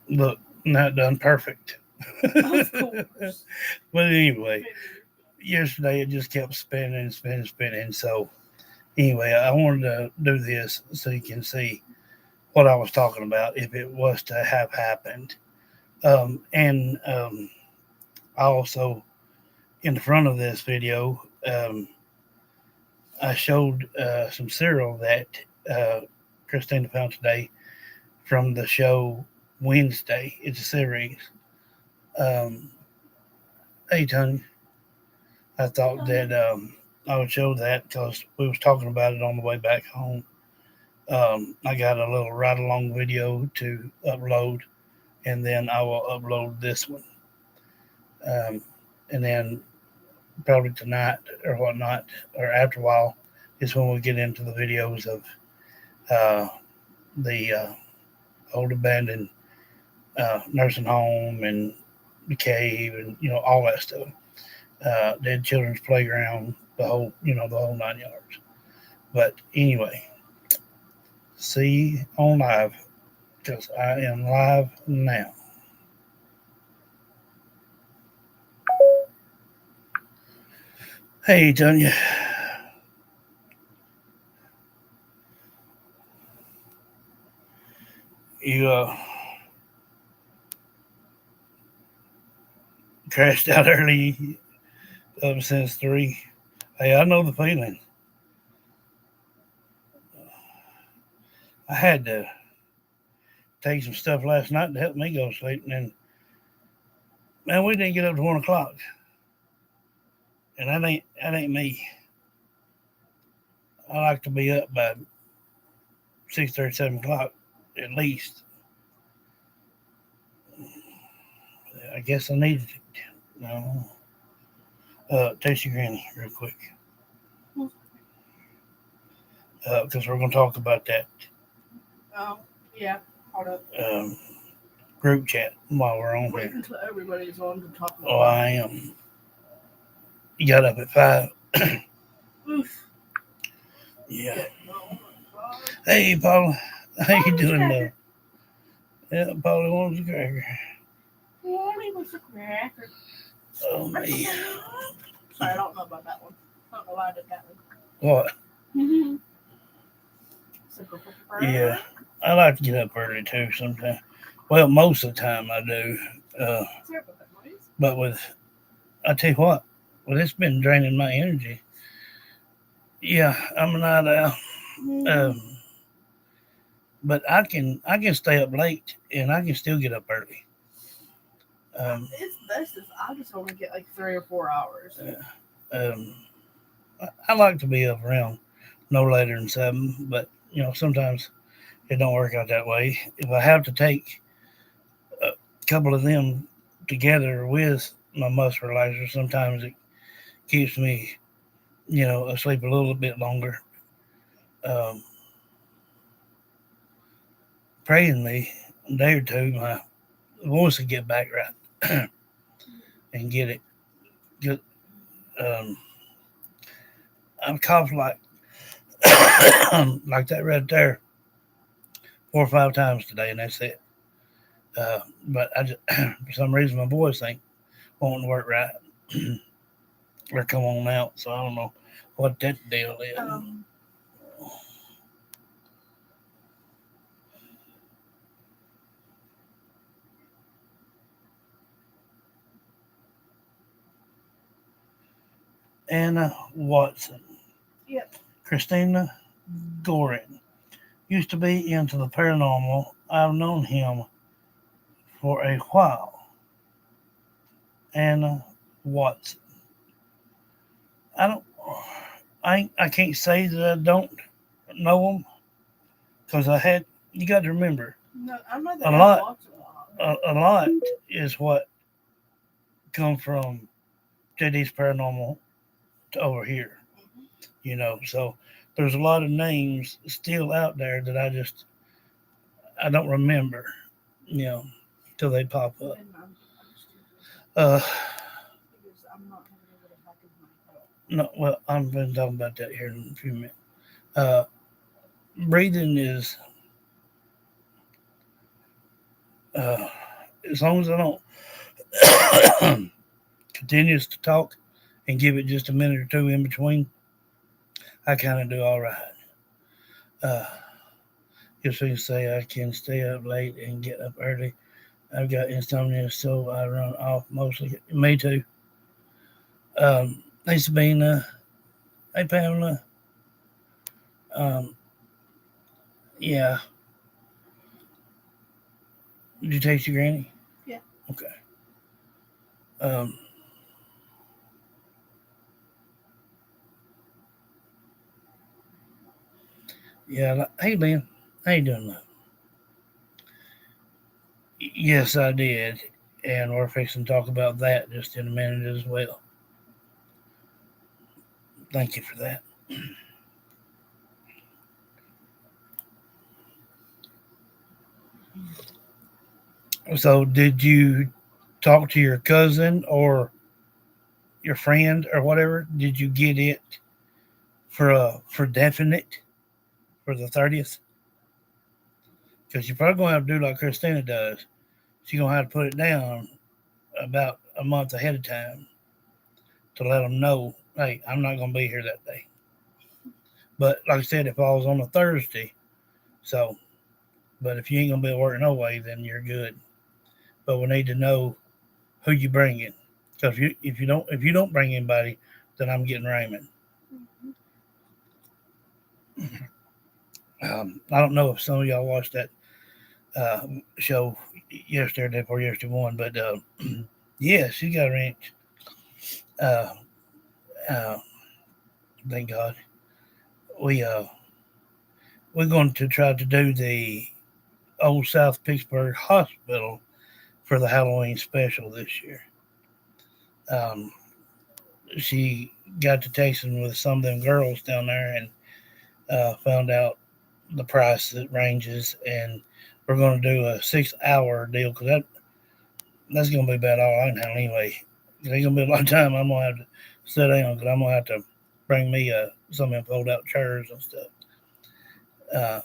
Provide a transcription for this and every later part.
Look, not done perfect. Of course. But anyway, Figured. yesterday it just kept spinning and spinning and spinning. So anyway, I wanted to do this so you can see what I was talking about if it was to have happened. And I also, in the front of this video, I showed some cereal that Christina found today from the show Wednesday. It's a series. Um, hey, Tony, I thought that I would show that because we was talking about it on the way back home. I got a little ride along video to upload, and then I will upload this one. Um, and then probably tonight or whatnot, or after a while, is when we get into the videos of uh, the old abandoned nursing home and the cave and all that stuff. Dead children's playground, the whole 9 yards. But anyway, see on live because I am live now. Hey, Tanya, you crashed out early since 3. Hey, I know the feeling. I had to take some stuff last night to help me go to sleep, and then man, we didn't get up to 1 o'clock, and that ain't me. I like to be up by 6:30, 7 o'clock at least. I guess I needed it. No, taste your granny real quick, because we're gonna talk about that Oh, yeah. Hold up. um, group chat while we're on Wait here. until everybody's on to talk Oh, about I am. You got up at 5. Oof. Yeah. Getting on. Hey, Paula. How you Molly's doing, cracker. Yeah, Paula wants a cracker. Molly was a cracker. Oh, man. Sorry, I don't know about that one. I don't know why I did that What? one. Yeah. I like to get up early, too, sometimes. Well, most of the time I do. Uh, but I tell you what, it's been draining my energy. Yeah, I'm a night owl. Um, but I can stay up late and I can still get up early. It's best if I just only get like 3 or 4 hours. Um, I like to be up around no later than 7, but sometimes it don't work out that way. If I have to take a couple of them together with my muscle relaxer, sometimes it keeps me, asleep a little bit longer. Um, Praying me a day or two, my voice will get back right and get it. Get, um, I've coughed like like that right there 4 or 5 times today, and that's it. But I just, for some reason, my voice ain't wanting to work right or come on out. So I don't know what that deal is. Anna Watson. Yep. Christina Gorin. Used to be into the paranormal. I've known him for a while. Anna Watson. I don't. I can't say that I don't know him because I had. You got to remember, No, I'm not a that lot. lot. A lot is what come from JD's paranormal to over here. So there's a lot of names still out there that I don't remember. You know, till they pop up. Uh, no, well, I'm going to talk about that here in a few minutes. Uh, Breathing is As long as I don't continues to talk and give it just a minute or two in between, I kind of do all right. Uh, just so you say I can stay up late and get up early. I've got insomnia, so I run off mostly. Me too. Hey Sabina, hey Pamela. Um, yeah. Did you text your granny? Yeah. Okay. Um, yeah. Hey Ben, how you doing, love? Yes, I did, and we're fixing to talk about that just in a minute as well. Thank you for that. So, did you talk to your cousin or your friend or whatever? Did you get it for definite for the 30th? Because you're probably gonna have to do like Christina does. She's gonna have to put it down about a month ahead of time to let them know, hey, I'm not gonna be here that day. But like I said, it falls on a Thursday, so. But if you ain't gonna be working no way, then you're good. But we need to know who you bring in, because if you don't bring anybody, then I'm getting Raymond. I don't know if some of y'all watched that show yesterday, before yesterday one, but yeah, she got a ranch. Uh, uh, thank God. We we're going to try to do the Old South Pittsburgh Hospital for the Halloween special this year. Um, she got to texting with some of them girls down there and found out the price that ranges, and we're going to do a 6 hour deal because that's going to be about all I can handle anyway. There's going to be a lot of time I'm going to have to sit down because I'm going to have to bring me some of them fold out chairs and stuff. Uh,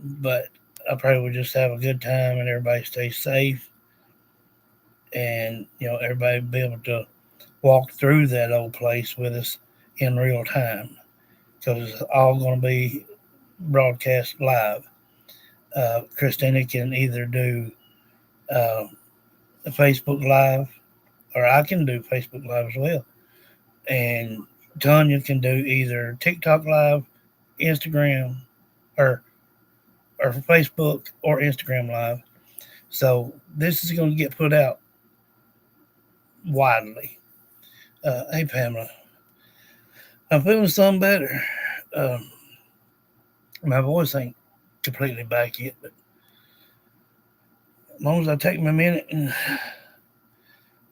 but I pray we just have a good time and everybody stay safe, and everybody be able to walk through that old place with us in real time because it's all going to be broadcast live. Christina can either do uh, a Facebook Live, or I can do Facebook Live as well. And Tanya can do either TikTok Live, Instagram, or Facebook or Instagram Live. So this is going to get put out widely. Hey Pamela, I'm feeling some better. Um, my voice ain't completely back yet, but as long as I take my minute and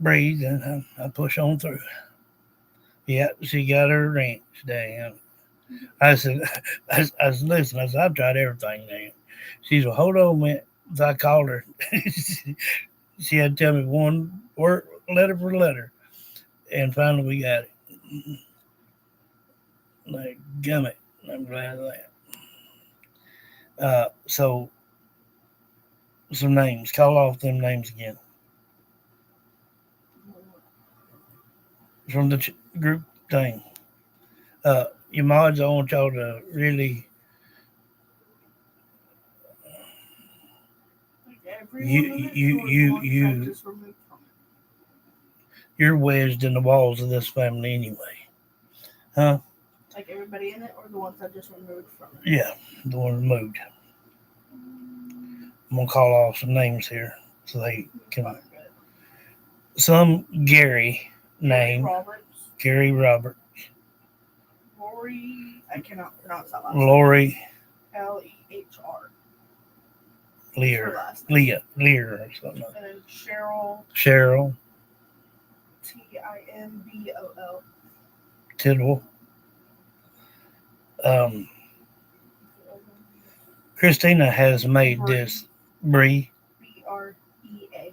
breathe, and I push on through. Yeah, she got her ranch down. I said, I said, listen, I said, I've tried everything now. She said, well, hold on a minute. So I called her. She had to tell me one word, letter for letter. And finally we got it. Like, gummit. I'm glad of that. So, some names. Call off them names again. From the group thing. Your mods, I want y'all to really you you're wedged in the walls of this family anyway. Huh? Like everybody in it, or the ones I just removed from it? Yeah, the one removed. I'm gonna call off some names here so they can. Some Gary name. Gary Roberts. Lori, I cannot pronounce that last name. Lori. Lehr. Leah or something. And then Cheryl. Timboll. Tidwell. Christina has made this Bree. Brea.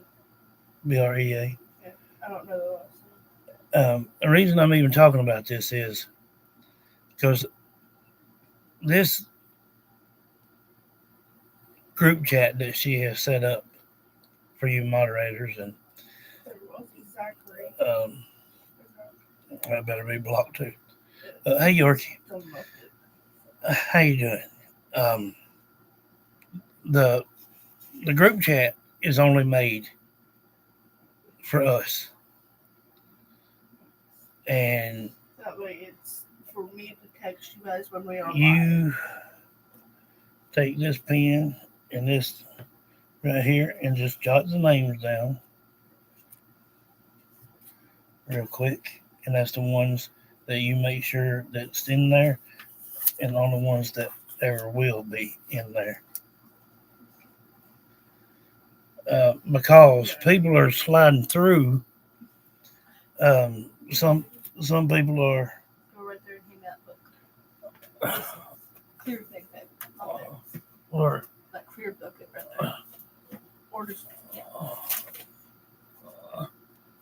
Brea. Yeah, I don't know the last name. The reason I'm even talking about this is because this group chat that she has set up for you moderators, and There was exactly. that better be blocked too. Hey Yorkie, how you doing? Um, the the group chat is only made for us, and that way it's for me to text you guys when we are live. you take this pen and this right here and just jot the names down real quick, and that's the ones that you make sure that's in there, and on the ones that ever will be in there. Because people are sliding through. Some people are. Go right there and hang that book. Clear thing, baby. Up there. Or that clear bucket right there. Or just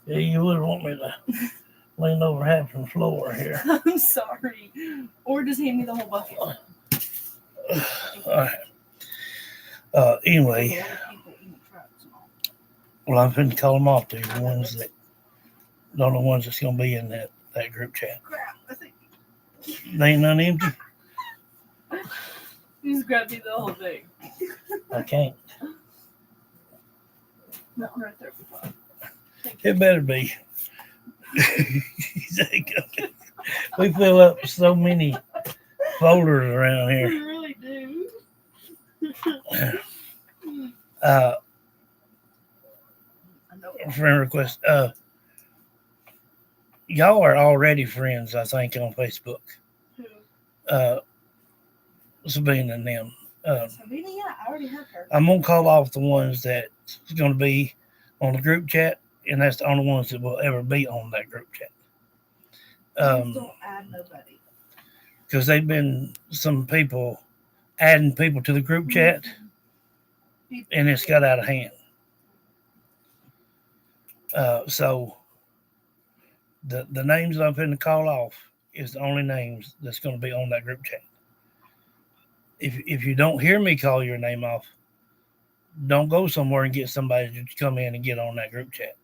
yeah, you would want me to lean over half the floor here. I'm sorry. Or just hand me the whole bucket. All right. Anyway, well, I'm going to call them off to the ones that, the only ones that's going to be in that group chat. Crap, I think. They ain't none empty. You just grabbed me the whole thing. I can't. That one right there. It better be. We fill up so many folders around We here. really do. Friend request. Y'all are already friends, I think, on Facebook. Who? Sabina and them. Sabina, yeah, I already have her. I'm gonna call off the ones that's gonna be on the group chat, and that's the only ones that will ever be on that group chat. Don't add nobody. Because they've been some people adding people to the group chat, and it's got out of hand. So the names that I'm going to call off is the only names that's going to be on that group chat. If you don't hear me call your name off, don't go somewhere and get somebody to come in and get on that group chat.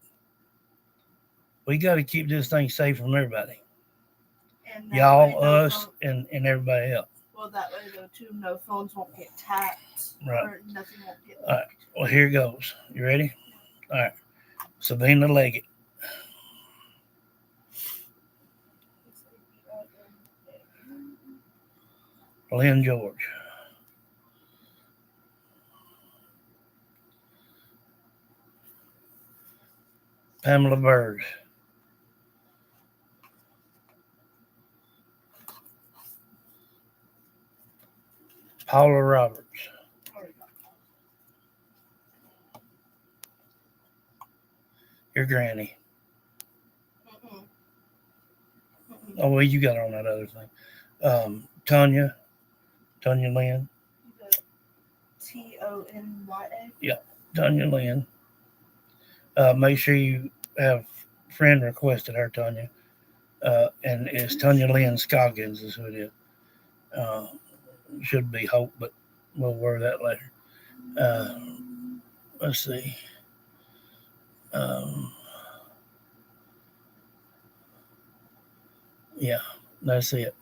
We got to keep this thing safe from everybody. And y'all, us, and everybody else. Well, that way, though, too, no phones won't get tapped. Right. Or nothing won't get All right. Well, here goes. You ready? All right. Sabina Leggett. Lynn George. Pamela Bird. Paula Roberts. Your granny. Oh, well, you got on that other thing. Tanya Lynn. Tonyya. Yeah, Tanya Lynn. Make sure you have friend requested her, Tanya. And it's Tanya Lynn Scoggins is who it is. Should be Hope, but we'll worry that later. Let's see. Yeah, that's it.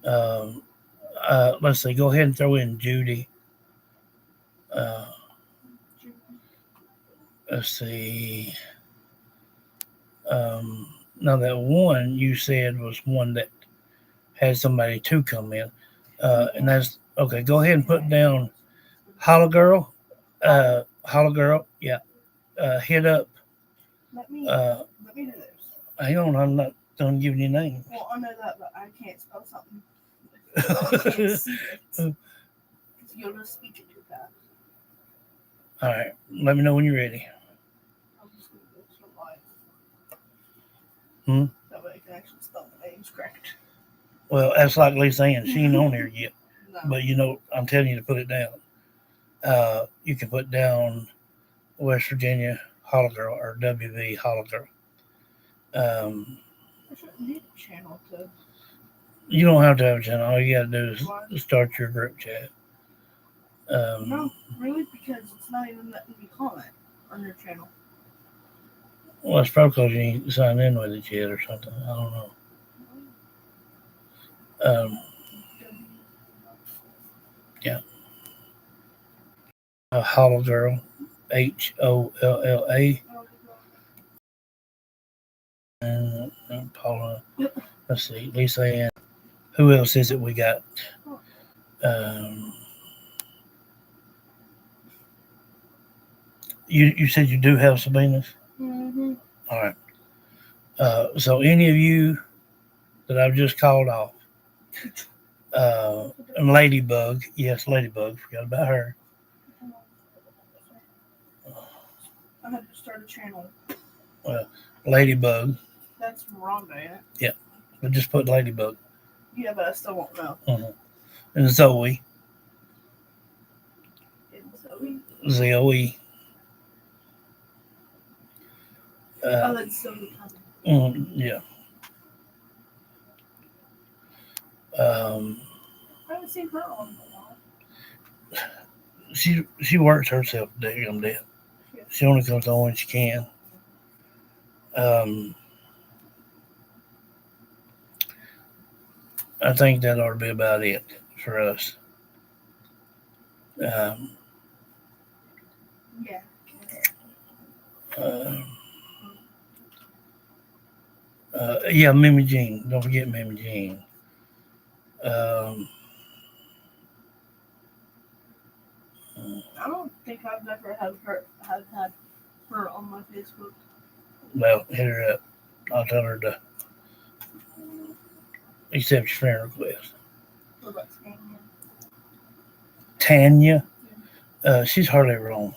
Let's see. Go ahead and throw in Judy. Let's see. Now that one you said was one that had somebody to come in, and that's okay. Go ahead and put down Hollow Girl. Yeah. Hit up. Let me do this. Hang on, I'm not done giving you names. Well, I know that, but I can't spell something. I can't see it. You'll just speak it too fast. All right, let me know when you're ready. I'm just going to go to live. That way I can actually spell the names correct. Well, that's like Lisa Ann. She ain't on here yet. No. But, I'm telling you to put it down. You can put down West Virginia Hollow Girl or WV Hollow Girl. I shouldn't need a channel to. You don't have to have a channel. All you got to do is start your group chat. No, really, because it's not even letting me comment or on your channel? Well, it's probably because you ain't signed in with it yet or something. I don't know. Yeah. Hollow Girl, HOLLA. And Paula. Let's see, Lisa Ann. Who else is it we got? You said you do have Sabinas? Mm-hmm. All right. So any of you that I've just called off, and Ladybug, yes, Ladybug, forgot about her. I had to start a channel. Ladybug. That's Rhonda, ain't it? Yeah, but just put Ladybug. Yeah, but I still won't know. And Zoe. And Zoe. Zoe. Oh, that's Zoe. Yeah. I haven't seen her on a while. She works herself damn dead. Yeah. She only comes on when she can. I think that ought to be about it for us. Yeah. Yeah, Mimi Jean. Don't forget Mimi Jean. I don't think I've ever had her on my Facebook. Well, hit her up. I'll tell her to accept your friend request. What about Tanya? Tanya? Yeah. She's hardly ever on.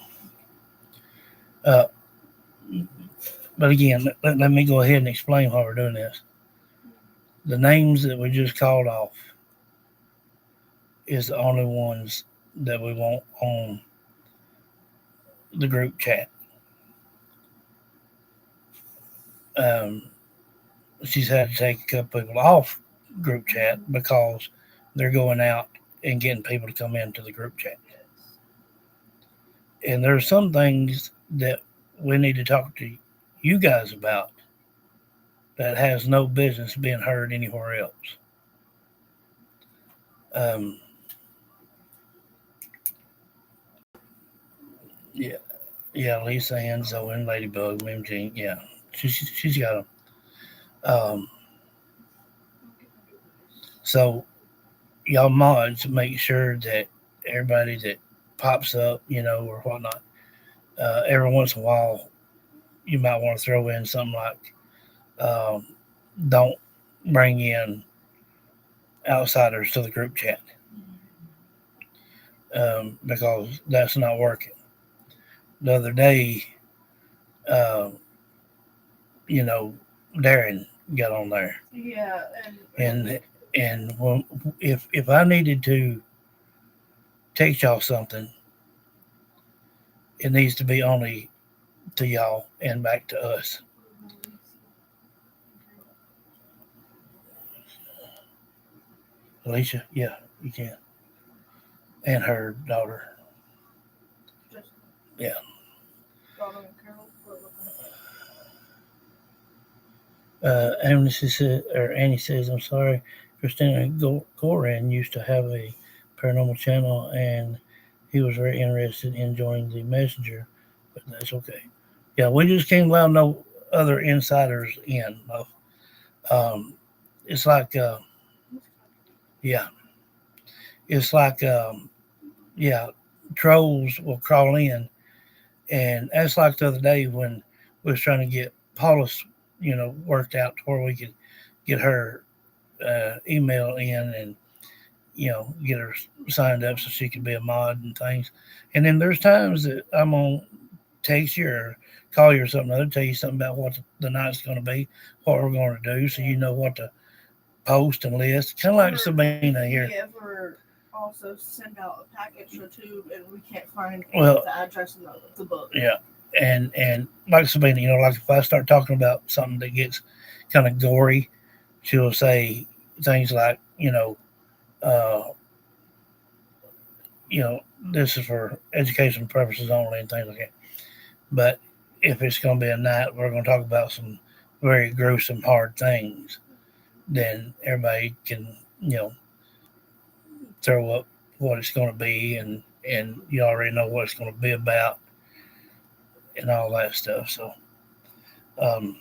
But again, let me go ahead and explain why we're doing this. The names that we just called off is the only ones that we want on the group chat. She's had to take a couple people off group chat because they're going out and getting people to come into the group chat. And there's some things that we need to talk to you guys about that has no business being heard anywhere else. Yeah, Lisa Ann, Zoe, and Ladybug, Mim Jean. Yeah, she's got them. So y'all mods make sure that everybody that pops up, or whatnot, every once in a while, you might want to throw in something like, don't bring in outsiders to the group chat, because that's not working. The other day, Darren got on there. Yeah, and when, if I needed to text y'all something, it needs to be only to y'all and back to us. Alicia, yeah, you can. And her daughter. Yeah. Annie says, I'm sorry, Christina Goran used to have a paranormal channel and he was very interested in joining the messenger, but that's okay. Yeah, we just can't allow no other insiders in. It's like, it's like, trolls will crawl in. And that's like the other day when we was trying to get Paula's, worked out to where we could get her email in and, get her signed up so she could be a mod and things. And then there's times that I'm going to text you or call you or something other, tell you something about what the night's going to be, what we're going to do, so you know what to post and list. Kind of like Sabina here. We ever also send out a package or two and we can't find the address in the book. Yeah. And like Sabina, like if I start talking about something that gets kind of gory, she'll say things like, this is for educational purposes only and things like that. But if it's going to be a night we're going to talk about some very gruesome, hard things, then everybody can, throw up what it's going to be, and you already know what it's going to be about and all that stuff. So, um,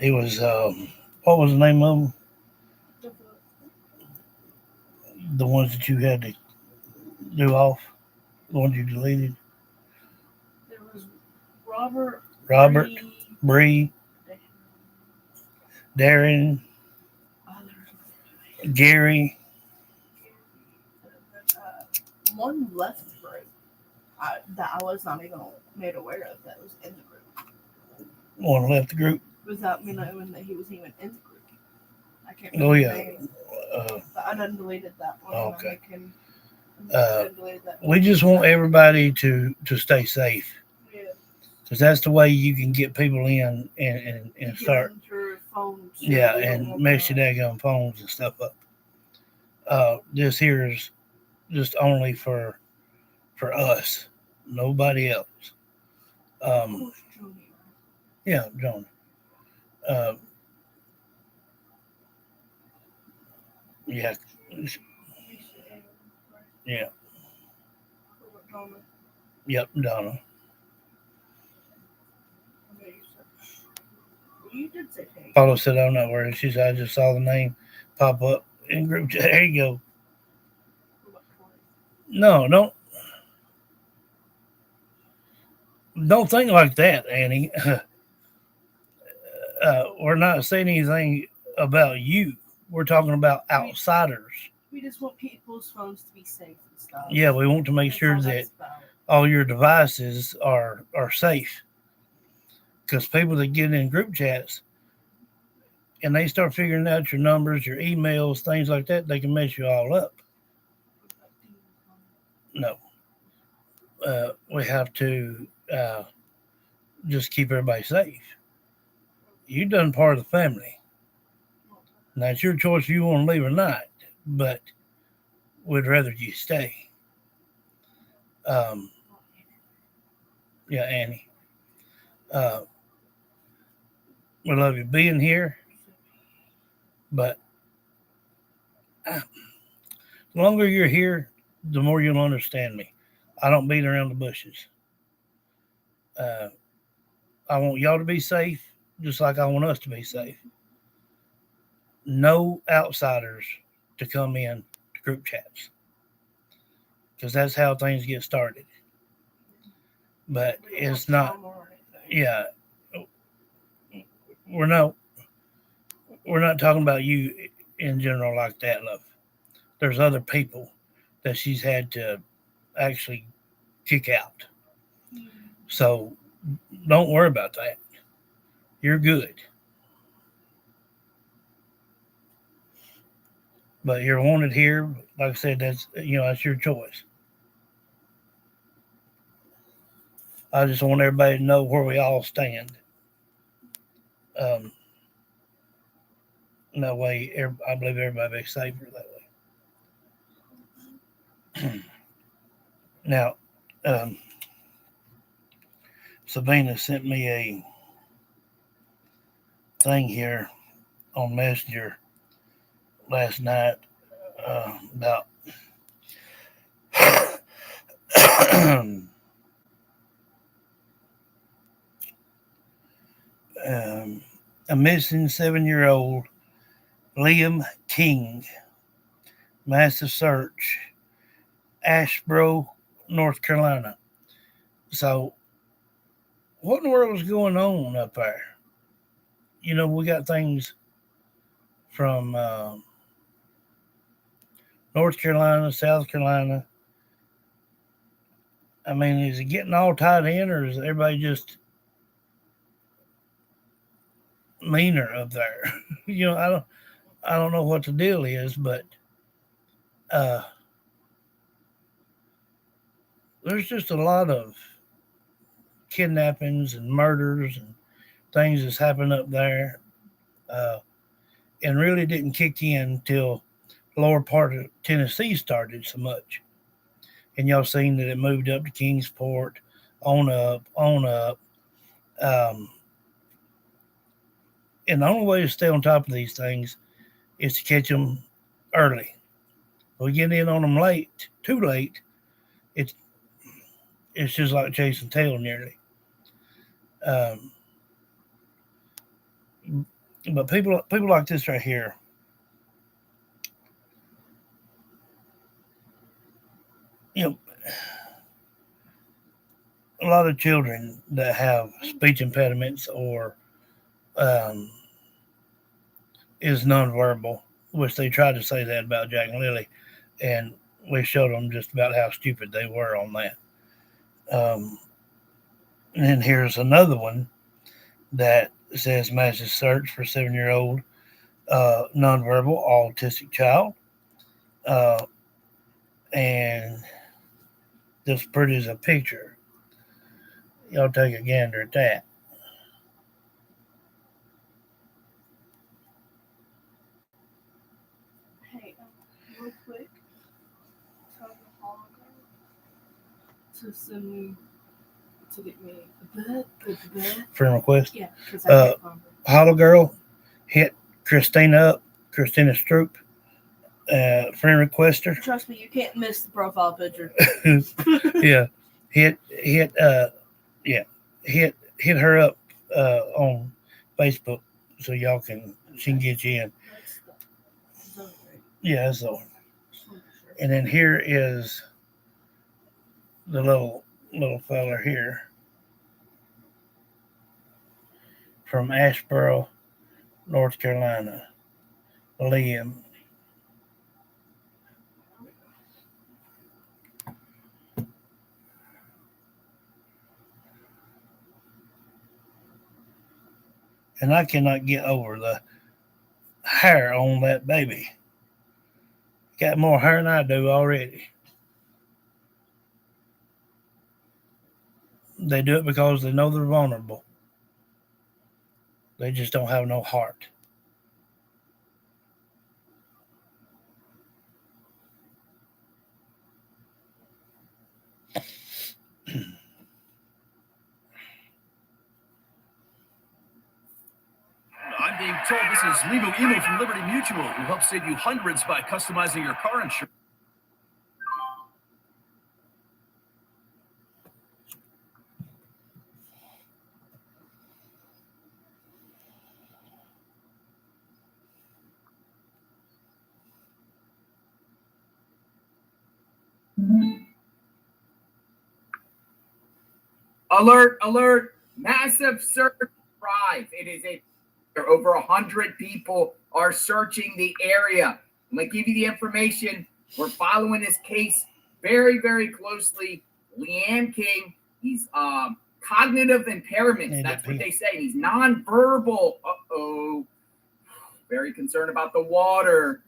it was what was the name of them? The ones that you had to do off, the ones you deleted. There was Robert, Robert, Bree, Darren, Gary. One left group that I was not even made aware of that was in the group. One left the group. Without me knowing that he was even in the group. I can't Oh remember yeah. his name. But I done deleted that one. Okay. Deleted that one. We just want everybody to stay safe. Yeah. Because that's the way you can get people in and start. Yeah, and mess your daggone phones and stuff up. This here is just only for us, nobody else. Yeah, John. Yeah, yeah, yep, Donna. You did say Paula said, I'm not worried. She said, I just saw the name pop up in group chat. There you go. No, don't think like that, Annie. We're not saying anything about you. We're talking about outsiders. We just want people's phones to be safe and stuff. Yeah, we want to make sure that all your devices are safe. Because people that get in group chats and they start figuring out your numbers, your emails, things like that, they can mess you all up. No. We have to just keep everybody safe. You've done part of the family. Now, it's your choice if you want to leave or not, but we'd rather you stay. Yeah, Annie. We love you being here, but the longer you're here, the more you'll understand me. I don't beat around the bushes. I want y'all to be safe, just like I want us to be safe. No outsiders to come in to group chats, because that's how things get started. But it's not. Yeah, we're not talking about you in general like that, love. There's other people that she's had to actually kick out. So don't worry about that. You're good. But you're wanted here. Like I said, that's your choice. I just want everybody to know where we all stand. Um, that way, I believe everybody will be safer that way. Now, Sabina sent me a thing here on Messenger last night about a missing 7-year-old Liam King. Massive search, Asheboro, North Carolina. So, what in the world was going on up there? We got things from North Carolina, South Carolina. I mean, is it getting all tied in, or is everybody just meaner up there? I don't know what the deal is, but there's just a lot of kidnappings and murders and things that's happened up there. and really didn't kick in until the lower part of Tennessee started so much. And y'all seen that it moved up to Kingsport, on up, on up. Um, and the only way to stay on top of these things is to catch them early. If we get in on them late, too late, it's it's just like chasing tail nearly. Um, but people like this right here, you know, a lot of children that have speech impediments or um, is nonverbal, which they tried to say that about Jack and Lily, and we showed them just about how stupid they were on that. Um, and then here's another one that says massive search for 7-year-old nonverbal autistic child. Uh, and this pretty as a picture. Y'all take a gander at that. Hey, real quick, tell the hologram to send me to get me the bed. Friend request. Yeah, because I can't find it. Hollow Girl hit Christina up. Christina Stroop. Friend requester. Trust me, you can't miss the profile picture. Yeah. Hit hit her up on Facebook so y'all she can get you in. That's the zone, right? Yeah, that's the one. And then here is the little fella here from Asheboro, North Carolina, Liam. And I cannot get over the hair on that baby. Got more hair than I do already. They do it because they know they're vulnerable. They just don't have no heart. I'm being told this is Limu Emu from Liberty Mutual, who helps save you hundreds by customizing your car insurance. Alert, alert, massive search drive. It is over 100 people are searching the area. I'm going to give you the information. We're following this case very, very closely. Leanne King, he's cognitive impairments. That's what they say. He's nonverbal. Uh-oh. Very concerned about the water.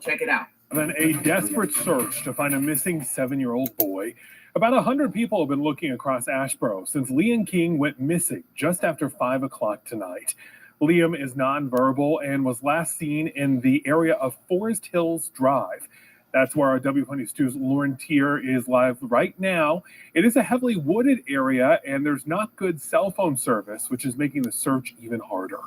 Check it out. Then a desperate search to find a missing 7-year-old boy. About 100 people have been looking across Asheboro since Liam King went missing just after 5 o'clock tonight. Liam is nonverbal and was last seen in the area of Forest Hills Drive. That's where our W22's Lauren Tier is live right now. It is a heavily wooded area and there's not good cell phone service, which is making the search even harder.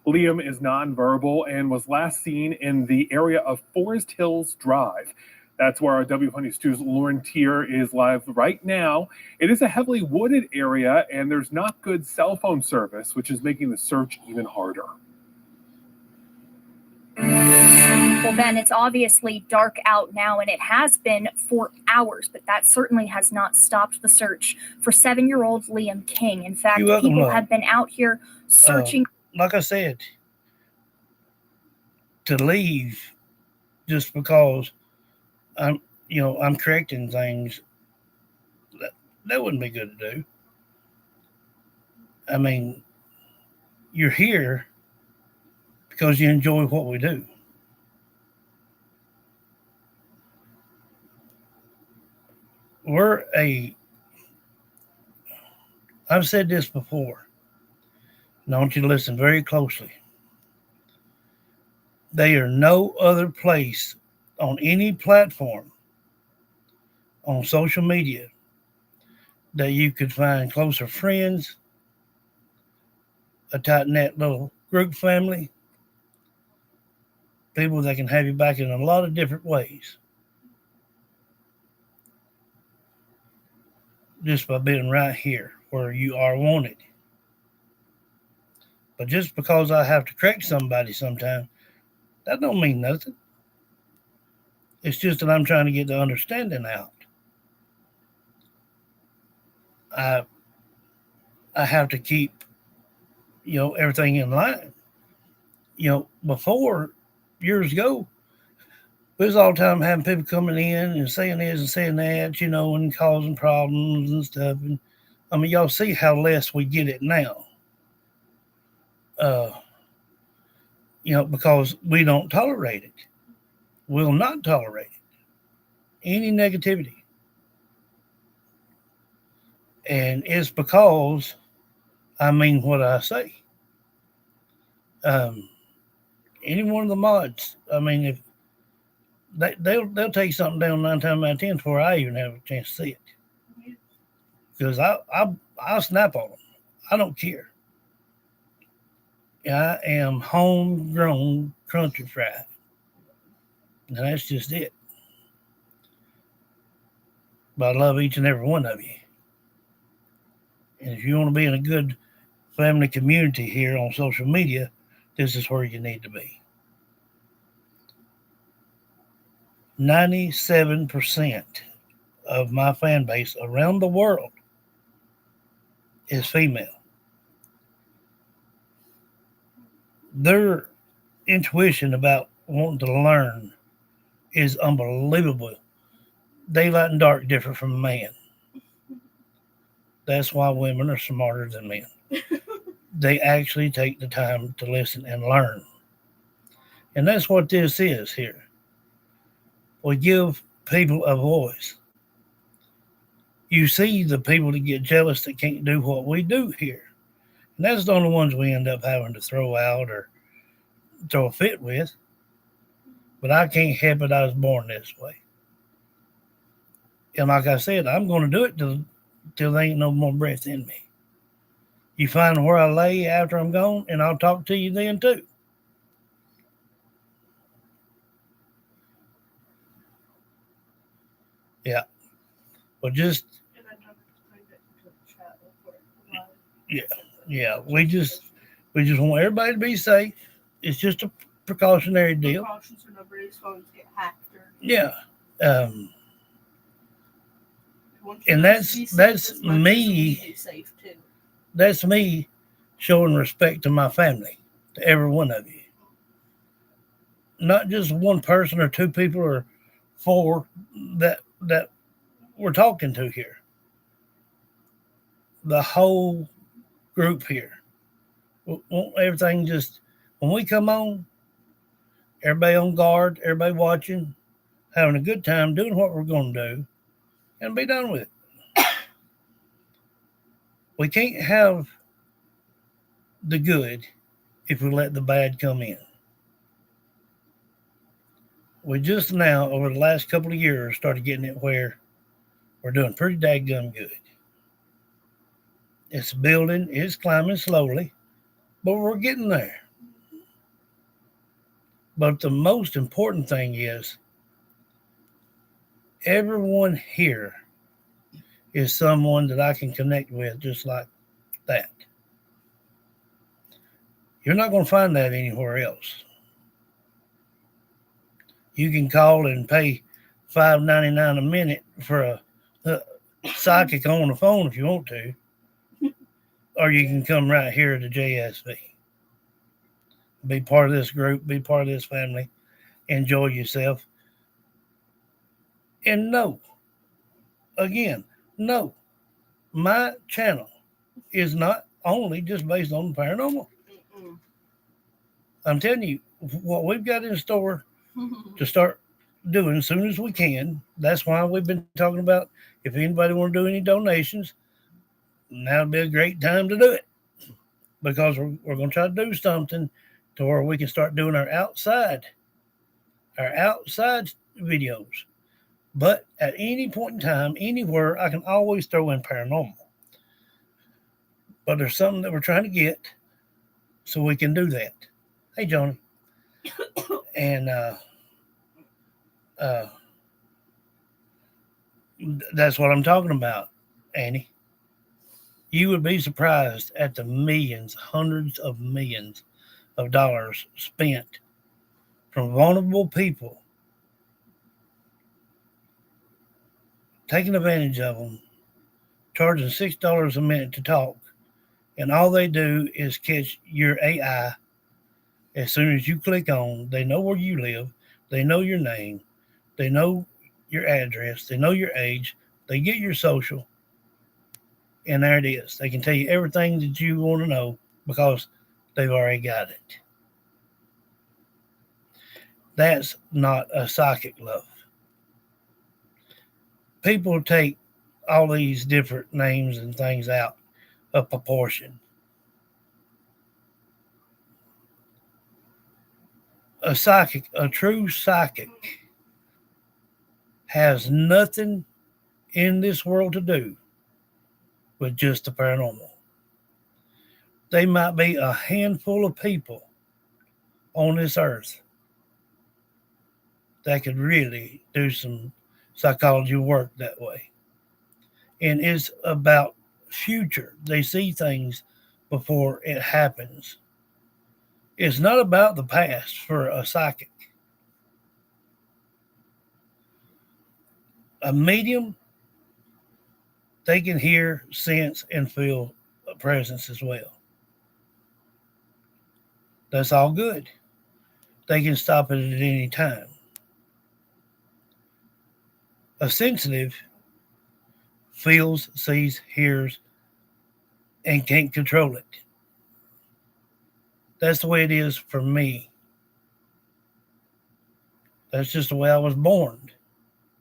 Liam is nonverbal and was last seen in the area of Forest Hills Drive. That's where our W22's Lauren Tier is live right now. It is a heavily wooded area and there's not good cell phone service, which is making the search even harder. Well, Ben, it's obviously dark out now, and it has been for hours, but that certainly has not stopped the search for 7-year-old Liam King. In fact, people have been out here searching. Like I said, to leave just because I'm correcting things, that wouldn't be good to do. I mean, you're here because you enjoy what we do. I've said this before, And I want you to listen very closely. There are no other place on any platform on social media that you could find closer friends, a tight-knit little group family, people that can have you back in a lot of different ways. Just by being right here where you are wanted. But just because I have to correct somebody sometime, that don't mean nothing. It's just that I'm trying to get the understanding out. I have to keep, everything in line. Before, years ago, we was all the time having people coming in and saying this and saying that, and causing problems and stuff. And I mean, y'all see how less we get it now. Because we don't tolerate it. Will not tolerate it. Any negativity. And it's because I mean what I say. Any one of the mods, I mean, if they'll take something down 9 times out of 10 before I even have a chance to see it. Because I'll snap on them. I don't care. I am homegrown country fried. And that's just it. But I love each and every one of you. And if you want to be in a good family community here on social media, this is where you need to be. 97% of my fan base around the world is female. Their intuition about wanting to learn is unbelievable. Daylight and dark different from a man. That's why women are smarter than men. They actually take the time to listen and learn. And that's what this is here. We give people a voice. You see the people that get jealous that can't do what we do here. And that's the only ones we end up having to throw out or throw a fit with. But I can't help it. I was born this way. And like I said, I'm going to do it till there ain't no more breath in me. You find where I lay after I'm gone, and I'll talk to you then too. Yeah. But just yeah. We just want everybody to be safe. It's just a precautionary deal. Precautions so nobody's phones get hacked. Yeah. And that's me. That's me showing respect to my family, to every one of you. Not just one person or two people or four that we're talking to here. The whole group here. Everything just, when we come on, everybody on guard, everybody watching, having a good time, doing what we're going to do, and be done with it. We can't have the good if we let the bad come in. We just now, over the last couple of years, started getting it where we're doing pretty daggum good. It's building, it's climbing slowly, but we're getting there. But the most important thing is everyone here is someone that I can connect with just like that. You're not going to find that anywhere else. You can call and pay $5.99 a minute for a psychic on the phone if you want to, or you can come right here to JSV. Be part of this group, be part of this family, enjoy yourself. And no, my channel is not only just based on the paranormal. I'm telling you, what we've got in store to start doing as soon as we can. That's why we've been talking about if anybody want to do any donations, now would be a great time to do it. because we're going to try to do something to where we can start doing our outside videos. But at any point in time, anywhere, I can always throw in paranormal. But there's something that we're trying to get so we can do that. Hey, Johnny. And that's what I'm talking about, Annie. You would be surprised at the millions, hundreds of millions of dollars spent from vulnerable people, taking advantage of them, charging $6 a minute to talk, and all they do is catch your AI. As soon as you click on, they know where you live, they know your name, they know your address, they know your age, they get your social, and there it is. They can tell you everything that you want to know because they've already got it. That's not a psychic, love. People take all these different names and things out of proportion. A psychic, a true psychic, has nothing in this world to do with just the paranormal. They might be a handful of people on this earth that could really do some psychology work that way. And it's about future. They see things before it happens. It's not about the past for a psychic. A medium, they can hear, sense, and feel a presence as well. That's all good. They can stop it at any time. A sensitive feels, sees, hears, and can't control it. That's the way it is for me. That's just the way I was born.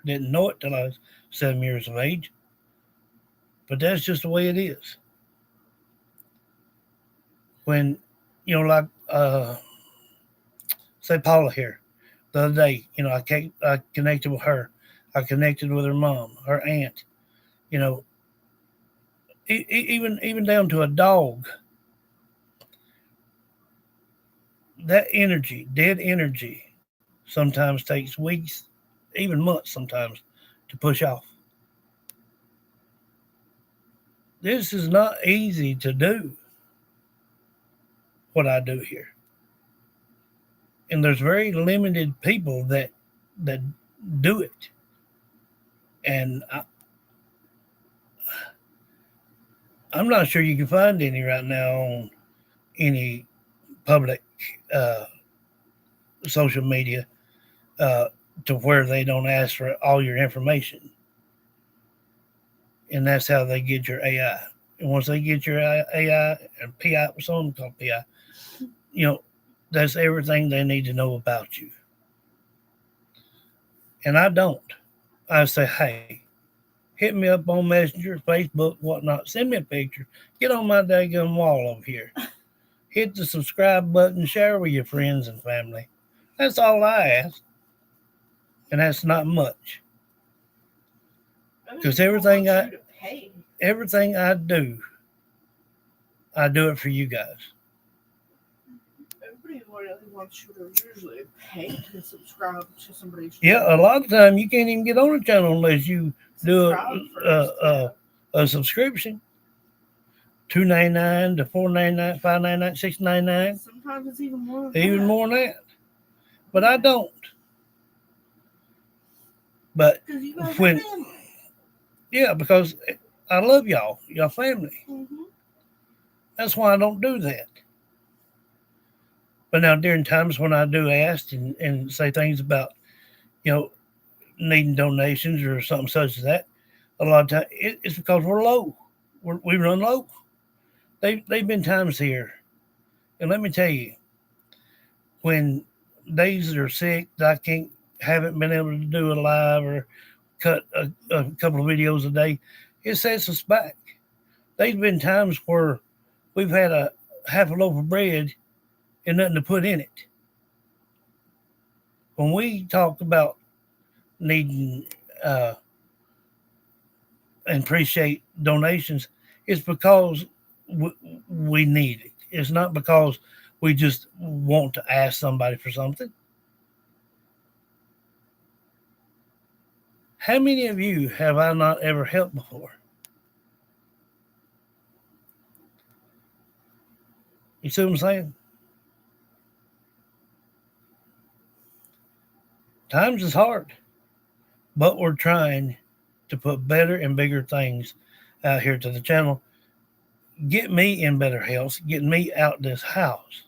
Didn't know it till I was 7 years of age. But that's just the way it is. When, like, say Paula here, the other day, I connected with her. I connected with her mom, her aunt, even down to a dog. That energy, dead energy, sometimes takes weeks, even months sometimes, to push off. This is not easy to do, what I do here. And there's very limited people that do it. And I'm not sure you can find any right now on any public social media to where they don't ask for all your information. And that's how they get your AI. And once they get your AI and PI, something called PI, that's everything they need to know about you. And I don't. I say, hey, hit me up on Messenger, Facebook, whatnot. Send me a picture. Get on my daggone wall over here. Hit the subscribe button. Share with your friends and family. That's all I ask. And that's not much. Because everything I do, I do it for you guys. Everybody really wants you to usually pay to subscribe to somebody's channel. Yeah, a lot of time you can't even get on the channel unless you do a subscription. $2.99 to $4.99, $5.99, $6.99. Sometimes it's even more. More than that. But I don't. But because I love y'all family. Mm-hmm. That's why I don't do that. But now during times when I do ask and say things about, needing donations or something such as that, a lot of times it's because we're low. We run low. They've been times here, and let me tell you, when days are sick that I haven't been able to do a live or cut a couple of videos a day, it sets us back. There's been times where we've had half a loaf of bread and nothing to put in it. When we talk about needing and appreciate donations, it's because we need it. It's not because we just want to ask somebody for something. How many of you have I not ever helped before? You see what I'm saying? Times is hard, but we're trying to put better and bigger things out here to the channel. Get me in better health, get me out this house.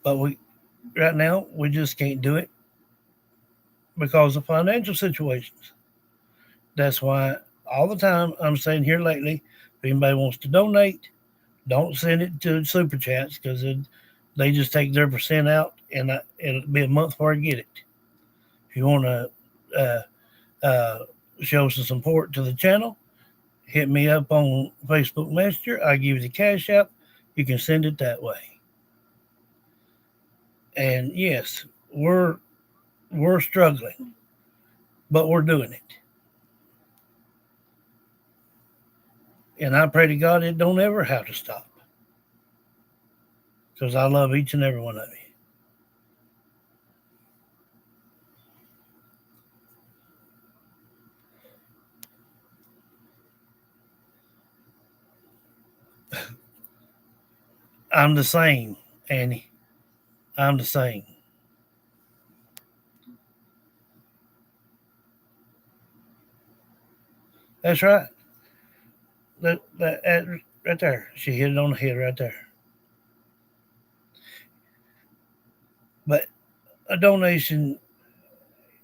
But right now, we just can't do it because of financial situations. That's why all the time I'm saying here lately, if anybody wants to donate, don't send it to Super Chats because they just take their percent out and it'll be a month before I get it. If you want to show some support to the channel, hit me up on Facebook Messenger. I give you the cash app. You can send it that way. And yes, we're struggling, but we're doing it. And I pray to God it don't ever have to stop, because I love each and every one of you. I'm the same, Annie. I'm the same. That's right. That right there. She hit it on the head right there. But a donation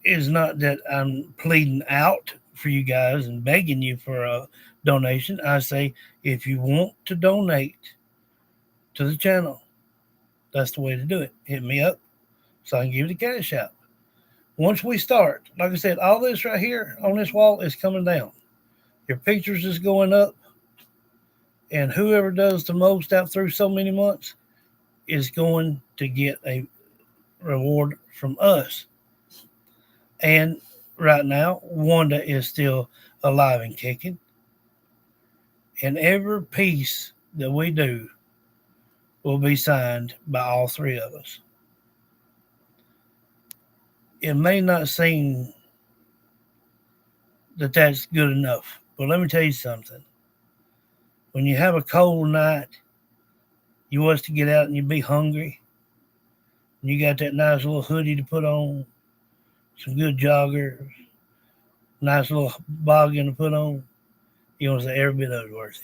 is not that I'm pleading out for you guys and begging you for a donation. I say, if you want to donate to the channel, that's the way to do it. Hit me up so I can give you the cash out. Once we start, like I said, all this right here on this wall is coming down. Your pictures is going up. And whoever does the most out through so many months is going to get a reward from us. And right now, Wanda is still alive and kicking. And every piece that we do will be signed by all three of us. It may not seem that that's good enough, but let me tell you something. When you have a cold night, you want to get out and you be hungry, and you got that nice little hoodie to put on, some good joggers, nice little boggin to put on, you want to say every bit of it worth it.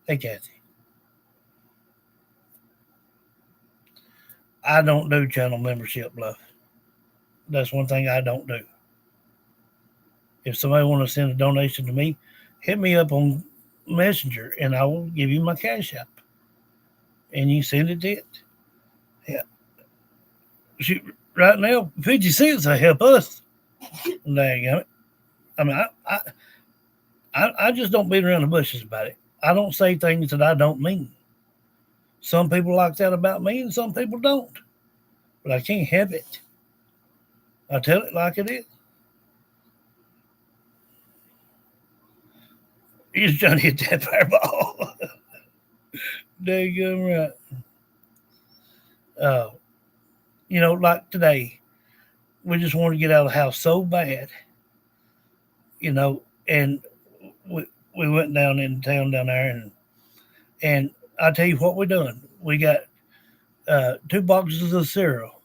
Hey, Kathy. I don't do channel membership bluff. That's one thing I don't do. If somebody want to send a donation to me, hit me up on Messenger and I will give you my cash app. And you send it to it. Yeah. Shoot, right now, 50 cents will help us. Dang it. I mean, I just don't beat around the bushes about it. I don't say things that I don't mean. Some people like that about me and some people don't. But I can't help it. I tell it like it is. He's trying to hit that fireball. Dang right. You know, like today, we just wanted to get out of the house so bad. You know, and we went down in town down there, and I tell you what we done. We got 2 boxes of cereal,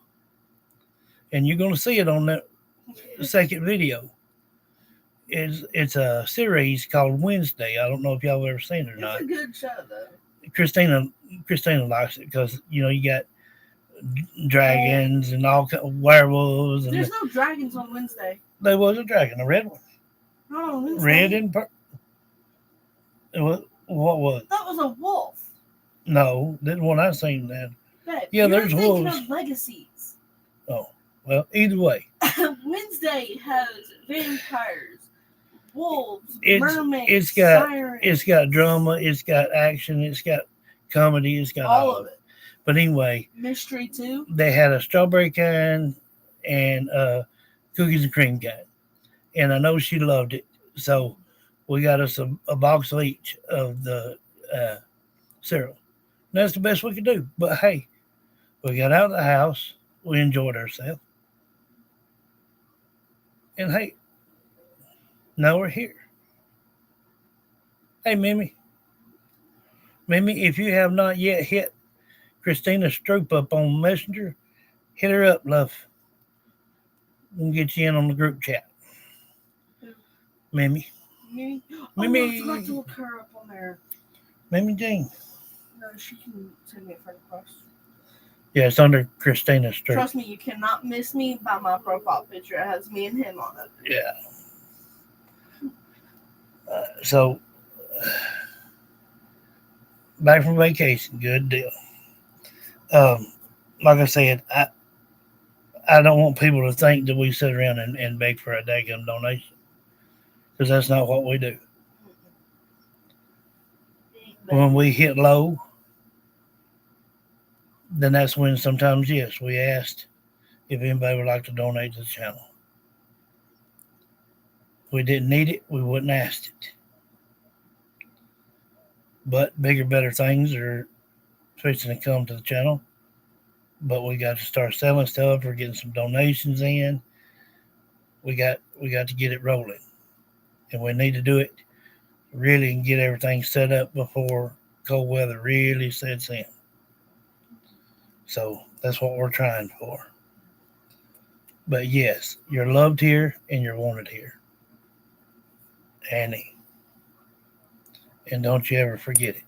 and you're going to see it on that second video. It's a series called Wednesday. I don't know if y'all have ever seen it or not. It's a good show, though. Christina likes it because, you know, you got dragons and all kind of werewolves. And there's no dragons on Wednesday. There was a dragon, a red one. No, Wednesday. Red and purple. What was? That was a wolf. No, that one I seen then. Babe, Yeah, there's thinking wolves. Of Legacies. Oh, well, either way. Wednesday has vampires, wolves, It's- mermaids, it's sirens. got drama, it's got action, it's got comedy, it's got all of it. But anyway, Mystery too. they had a strawberry kind and cookies and cream kind, and I know she loved it, so we got us a box of each of the cereal. And that's the best we could do. But hey, we got out of the house, we enjoyed ourselves, and hey, now we're here. Hey, Mimi, if you have not yet hit Christina Stroop up on Messenger, hit her up, love. We'll get you in on the group chat. Mimi. Mimi. Mimi. Oh, I forgot to look her up on there. Mimi Jean. No, she can send me a friend request. Yeah, it's under Christina Stroop. Trust me, you cannot miss me by my profile picture. It has me and him on it. Yeah. So, back from vacation, good deal. Like I said, I don't want people to think that we sit around and beg for a daggum donation, because that's not what we do. When we hit low, then that's when sometimes, yes, we asked if anybody would like to donate to the channel. If we didn't need it, we wouldn't ask it. But bigger, better things are fixing to come to the channel. But we got to start selling stuff. We're getting some donations in. We got to get it rolling, and we need to do it really and get everything set up before cold weather really sets in. So that's what we're trying for. But yes, you're loved here and you're wanted here, Annie. And don't you ever forget it.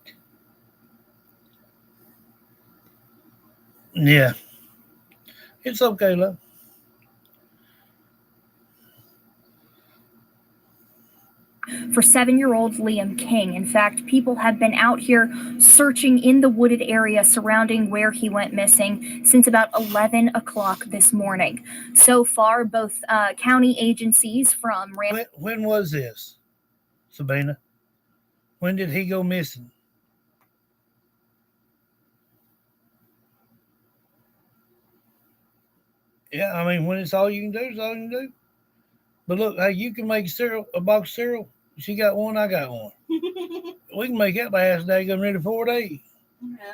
Yeah. It's okay, love. For 7-year-old Liam King. In fact, people have been out here searching in the wooded area surrounding where he went missing since about 11 o'clock this morning. So far, both county agencies from When was this, Sabina? When did he go missing? Yeah, I mean, when it's all you can do, it's all you can do. But look, hey, you can make a box of cereal. She got one, I got one. We can make that last day go ready 4 days. Yeah.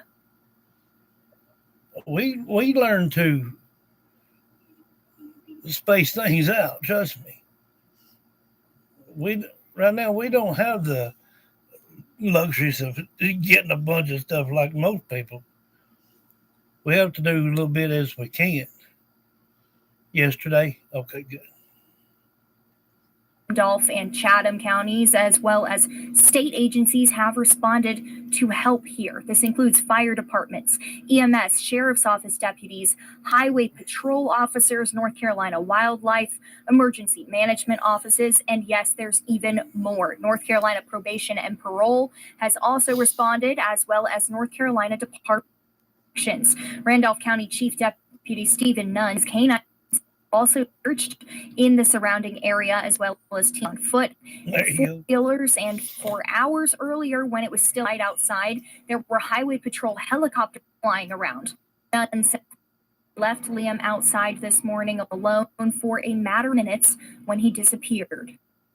We learn to space things out. Trust me. Right now we don't have the luxuries of getting a bunch of stuff like most people. We have to do a little bit as we can. Yesterday, okay, good. Randolph and Chatham counties, as well as state agencies, have responded to help here. This includes fire departments, EMS, sheriff's office deputies, highway patrol officers, North Carolina wildlife, emergency management offices, and yes, there's even more. North Carolina probation and parole has also responded, as well as North Carolina Department of Corrections. Randolph County Chief Deputy Stephen Nunn's canine also searched in the surrounding area, as well as team on foot, four-wheelers, and for hours earlier, when it was still light outside, there were highway patrol helicopters flying around. Nunn left Liam outside this morning alone for a matter of minutes when he disappeared.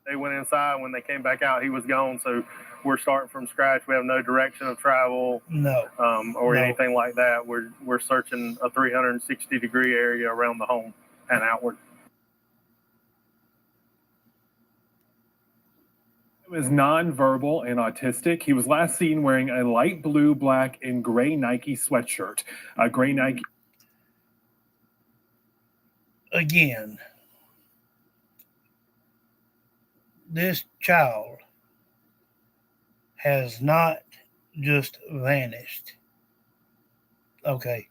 They went inside. When they came back out, he was gone. So we're starting from scratch. We have no direction of travel, or anything like that. We're searching a 360-degree area around the home and outward. He was nonverbal and autistic. He was last seen wearing a light blue, black, and gray Nike sweatshirt. Gray Nike. Again, this child has not just vanished. Okay.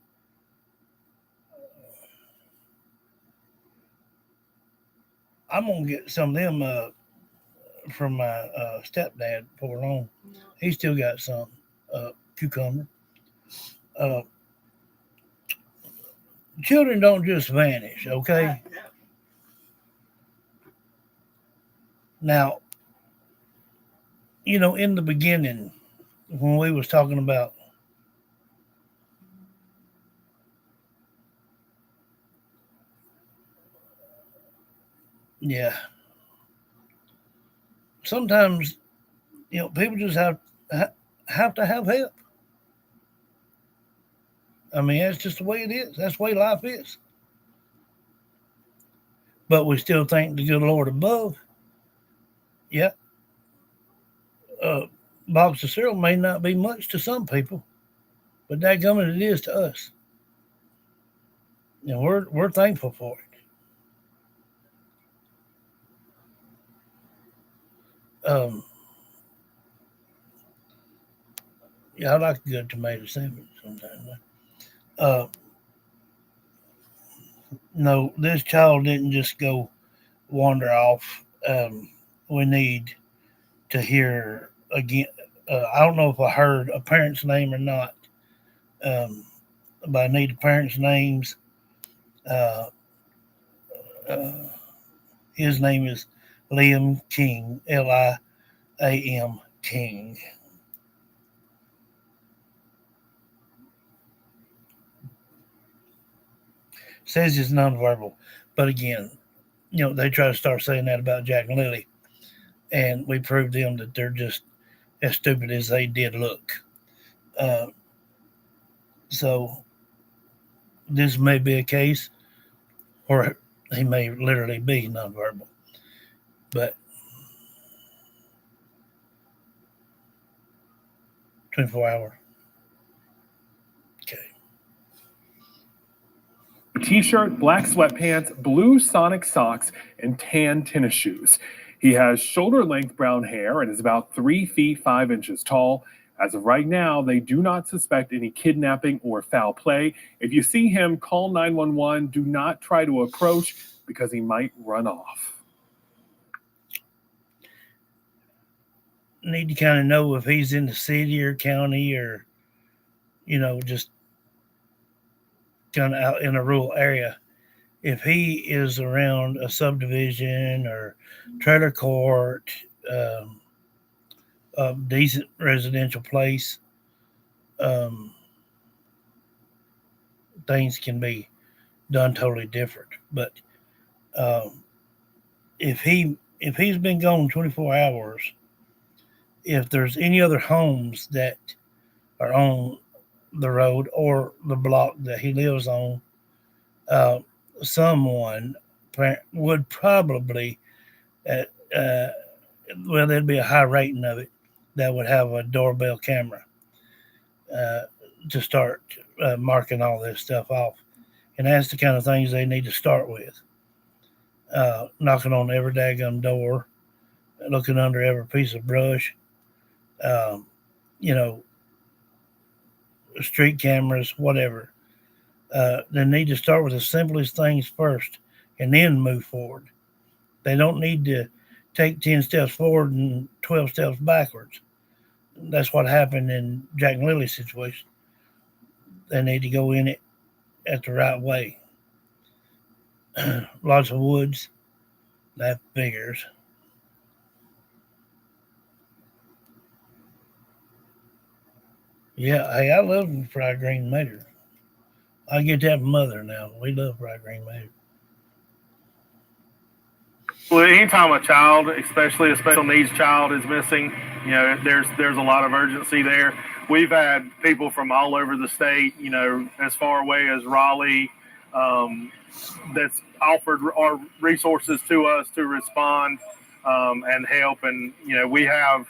I'm going to get some of them from my stepdad before long. He still got some cucumber. Children don't just vanish, okay? Now, in the beginning when we was talking about yeah, sometimes people just have to have help. I mean, that's just the way it is. That's the way life is. But we still thank the good Lord above. Yeah, a box of cereal may not be much to some people, but dadgummit, it is to us. And we're thankful for it. Yeah, I like a good tomato sandwich sometimes. Uh, no, this child didn't just go wander off. We need to hear again. I don't know if I heard a parent's name or not, um, but I need the parents' names. Uh, uh, his name is Liam King, Liam King. Says he's nonverbal, but again, they try to start saying that about Jack and Lily, and we proved them that they're just as stupid as they did look. Uh, so this may be a case, or he may literally be nonverbal, but 24 hour. Okay. T-shirt, black sweatpants, blue Sonic socks, and tan tennis shoes. He has shoulder-length brown hair and is about 3 feet 5 inches tall. As of right now, they do not suspect any kidnapping or foul play. If you see him, call 911. Do not try to approach because he might run off. Need to kind of know if he's in the city or county or, just kind of out in a rural area. If he is around a subdivision or trailer court, um, a decent residential place, um, things can be done totally different. But um, if he's been gone 24 hours, if there's any other homes that are on the road or the block that he lives on, uh, someone would probably, uh, uh, there'd be a high rating of it that would have a doorbell camera uh, to start marking all this stuff off. And that's the kind of things they need to start with. Knocking on every daggum door, looking under every piece of brush, um, you know, street cameras, whatever. They need to start with the simplest things first and then move forward. They don't need to take 10 steps forward and 12 steps backwards. That's what happened in Jack and Lily's situation. They need to go in it at the right way. Lots of woods, that figures. Yeah, hey, I love fried green tomatoes. I get that from mother now. We love fried green tomatoes. Well, anytime a child, especially a special needs child, is missing, there's a lot of urgency there. We've had people from all over the state, as far away as Raleigh, that's offered our resources to us to respond and help. And we have,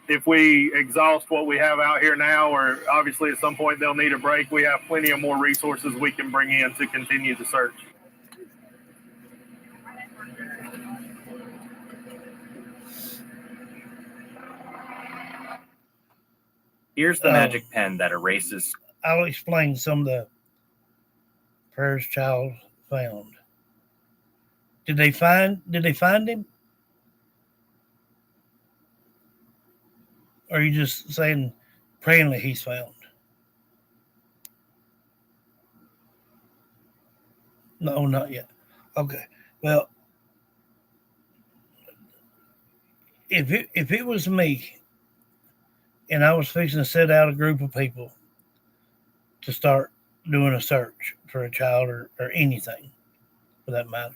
if we exhaust what we have out here now, or obviously at some point they'll need a break, we have plenty of more resources we can bring in to continue the search. Here's the magic pen that erases. I'll explain some of the prayers child found. Did they find him? Or are you just saying praying that he's found? No, not yet. Okay. Well, if it was me and I was fixing to set out a group of people to start doing a search for a child or anything for that matter,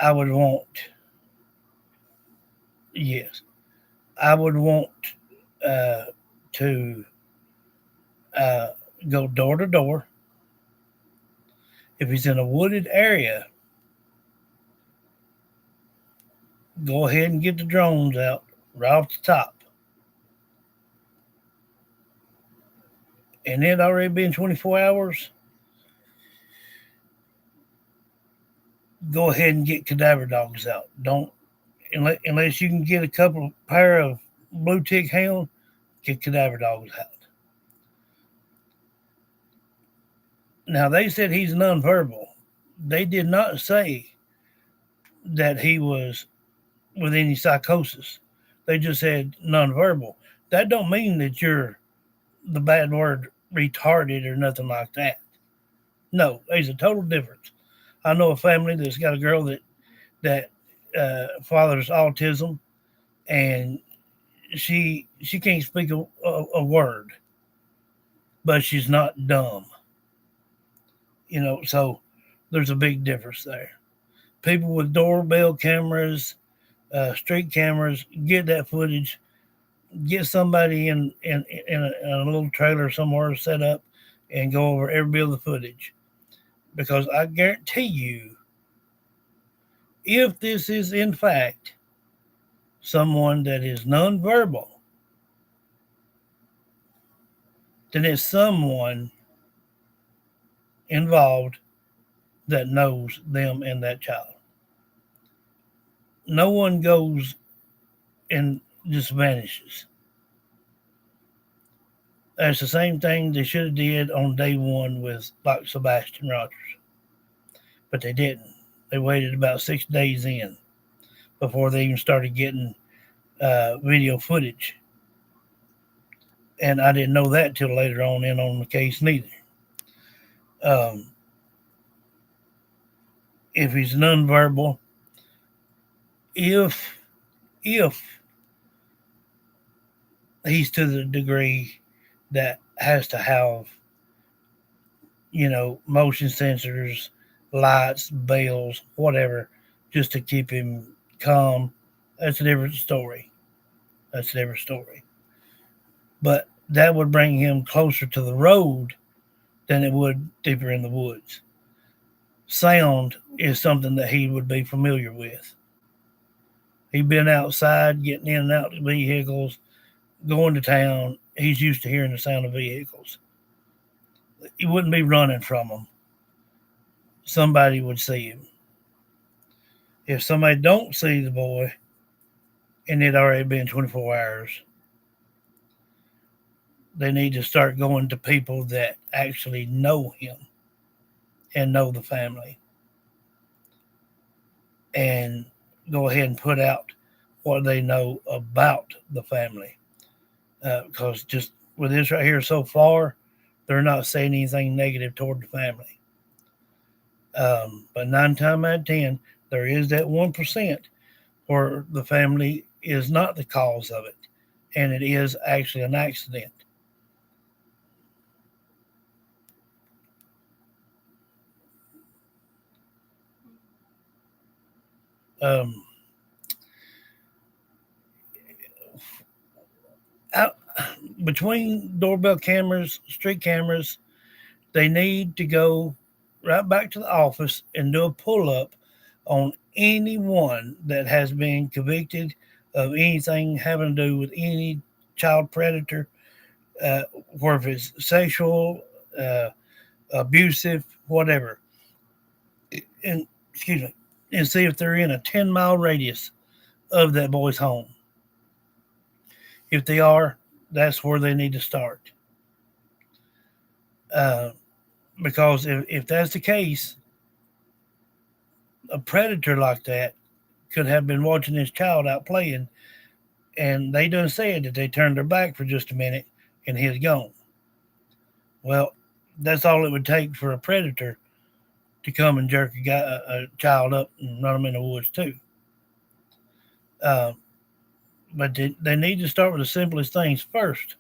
I would want, yes, I would want to uh, go door to door. If he's in a wooded area, go ahead and get the drones out right off the top. And it already been 24 hours, go ahead and get cadaver dogs out. Don't, unless you can get a couple pair of blue tick hound, get cadaver dogs out. Now they said he's nonverbal. They did not say that he was with any psychosis. They just said nonverbal. That don't mean that you're the bad word retarded or nothing like that. No, there's a total difference. I know a family that's got a girl that fathers autism, and she can't speak a word, but she's not dumb. So there's a big difference there. People with doorbell cameras, street cameras, get that footage. Get somebody in a little trailer somewhere set up and go over every bit of the footage. Because I guarantee you, if this is in fact someone that is nonverbal, then it's someone involved that knows them and that child. No one goes and just vanishes. That's the same thing they should have did on day one with like Sebastian Rogers. But they didn't. They waited about 6 days in before they even started getting video footage. And I didn't know that till later on the case neither. If he's nonverbal, if he's to the degree that has to have, motion sensors, lights, bells, whatever, just to keep him calm, that's a different story. But that would bring him closer to the road than it would deeper in the woods. Sound is something that he would be familiar with. He'd been outside, getting in and out of vehicles, going to town. He's used to hearing the sound of vehicles. He wouldn't be running from them. Somebody would see him. If somebody don't see the boy, and it already been 24 hours, they need to start going to people that actually know him and know the family, and go ahead and put out what they know about the family. Because just with this right here so far, they're not saying anything negative toward the family. But 9 times out of 10, there is that 1% where the family is not the cause of it, and it is actually an accident. Between doorbell cameras, street cameras, they need to go right back to the office and do a pull-up on anyone that has been convicted of anything having to do with any child predator, or if it's sexual, abusive, whatever. And excuse me, and see if they're in a 10-mile radius of that boy's home. If they are, that's where they need to start. Because if that's the case, a predator like that could have been watching this child out playing, and they done said that they turned their back for just a minute and he's gone. Well, that's all it would take for a predator to come and jerk a child up and run them in the woods too. But they need to start with the simplest things first.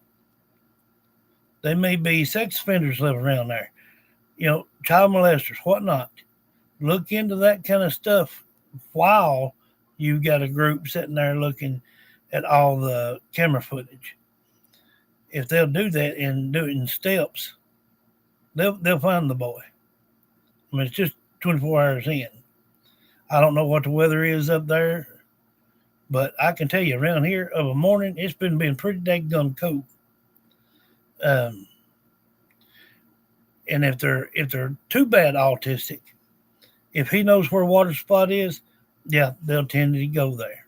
They may be sex offenders living around there, child molesters, whatnot. Look into that kind of stuff while you've got a group sitting there looking at all the camera footage. If they'll do that and do it in steps, they'll find the boy. I mean, it's just 24 hours in. I don't know what the weather is up there, but I can tell you around here of a morning, it's been being pretty daggone cold. And if they're too bad autistic, if he knows where a water spot is, yeah, they'll tend to go there.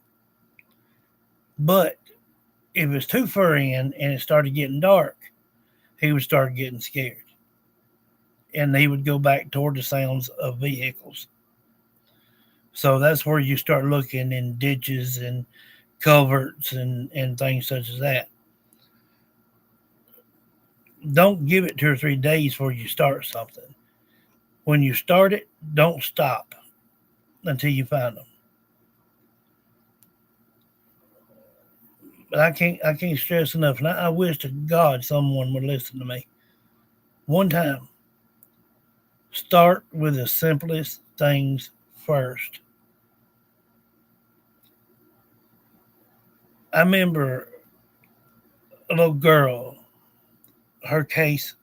But if it's too far in and it started getting dark, he would start getting scared. And he would go back toward the sounds of vehicles. So that's where you start looking in ditches and culverts and things such as that. Don't give it 2 or 3 days before you start something. When you start it, don't stop until you find them. But I can't stress enough, and I wish to God someone would listen to me. One time, start with the simplest things first. I remember a little girl, her case,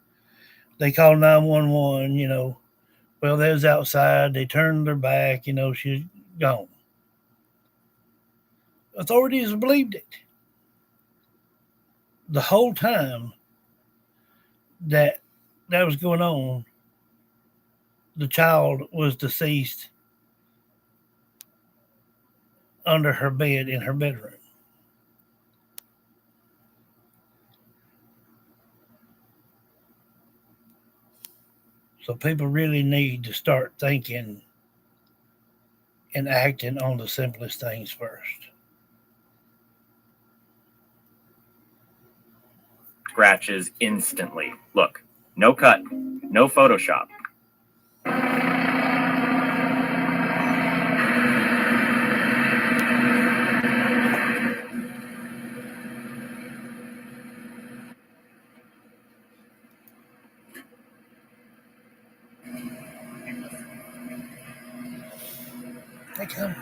they called 911, well, they was outside, they turned their back, she's gone. Authorities believed it. The whole time that was going on, the child was deceased under her bed in her bedroom. So people really need to start thinking and acting on the simplest things first. Scratches instantly. Look, no cut, no Photoshop. They come.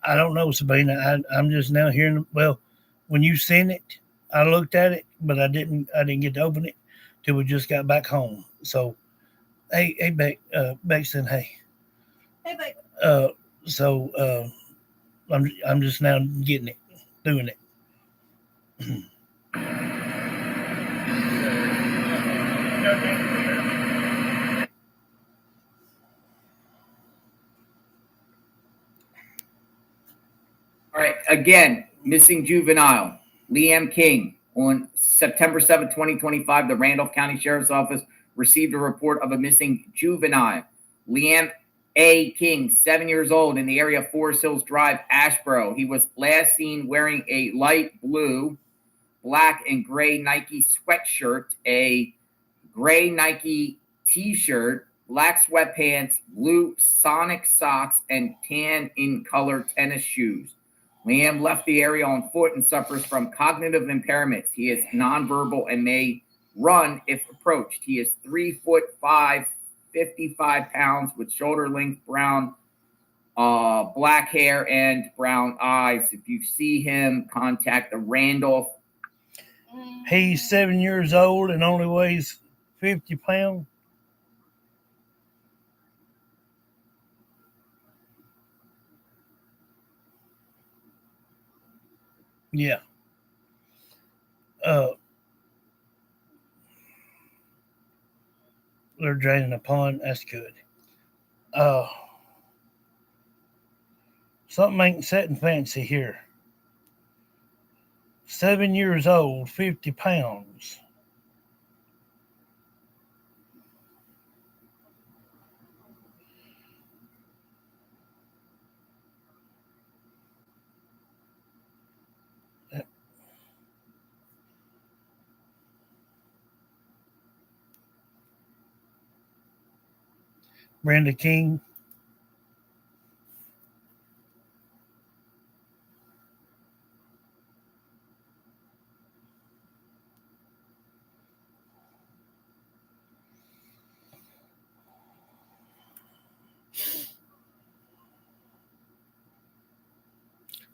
I don't know, Sabina. I'm just now hearing. Well, when you sent it, I looked at it, but I didn't get to open it till we just got back home. So, hey, Bexton, hey. Hey, babe. I'm just now getting it, doing it. All right. Again, missing juvenile, Liam King. On September 7, 2025, the Randolph County Sheriff's Office received a report of a missing juvenile, Liam A. King, 7 years old, in the area of Forest Hills Drive, Ashboro. He was last seen wearing a light blue, black, and gray Nike sweatshirt, a gray Nike t-shirt, black sweatpants, blue Sonic socks, and tan in color tennis shoes. Liam left the area on foot and suffers from cognitive impairments. He is nonverbal and may run if approached. He is 3'5", 55 pounds, with shoulder-length brown, black hair and brown eyes. If you see him, contact the Randolph. He's 7 years old and only weighs 50 pounds. Yeah. They're draining a pond. That's good. Something ain't setting fancy here. 7 years old, 50 pounds. Brenda King.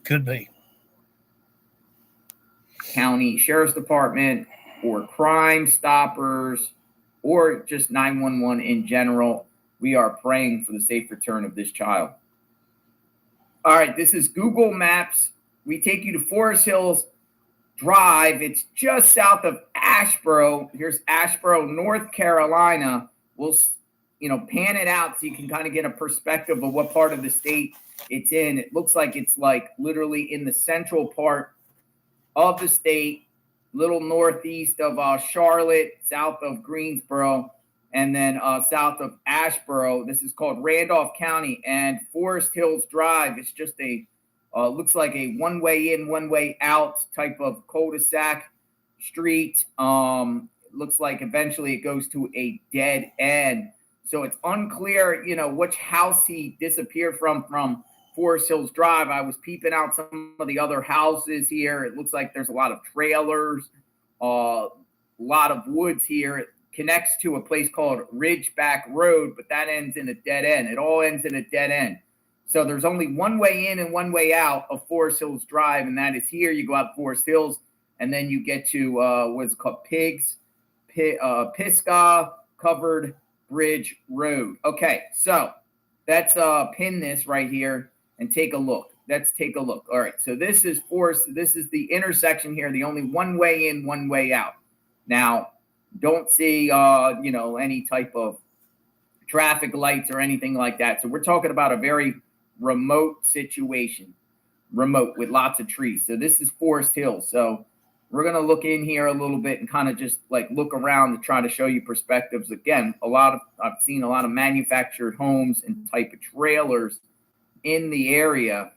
Could be. County Sheriff's Department or Crime Stoppers or just 911 in general. We are praying for the safe return of this child. All right, this is Google Maps. We take you to Forest Hills Drive. It's just south of Asheboro. Here's Asheboro, North Carolina. We'll, pan it out so you can kind of get a perspective of what part of the state it's in. It looks like it's like literally in the central part of the state, little northeast of Charlotte, south of Greensboro, and then south of Asheboro. This is called Randolph County, and Forest Hills Drive is just looks like a one-way in, one-way out type of cul-de-sac street. Looks like eventually it goes to a dead end. So it's unclear, which house he disappeared from Forest Hills Drive. I was peeping out some of the other houses here. It looks like there's a lot of trailers, a lot of woods here. It connects to a place called Ridgeback Road, but that ends in a dead end. It all ends in a dead end. So there's only one way in and one way out of Forest Hills Drive, and that is here. You go out Forest Hills, and then you get to what's called Pisgah Covered Bridge Road. Okay, so let's pin this right here and take a look. Let's take a look. All right, so this is This is the intersection here. The only one way in, one way out. Now, don't see any type of traffic lights or anything like that. So we're talking about a very remote situation, remote with lots of trees. So this is Forest Hills. So we're going to look in here a little bit and kind of just like look around to try to show you perspectives. Again, I've seen a lot of manufactured homes and type of trailers in the area,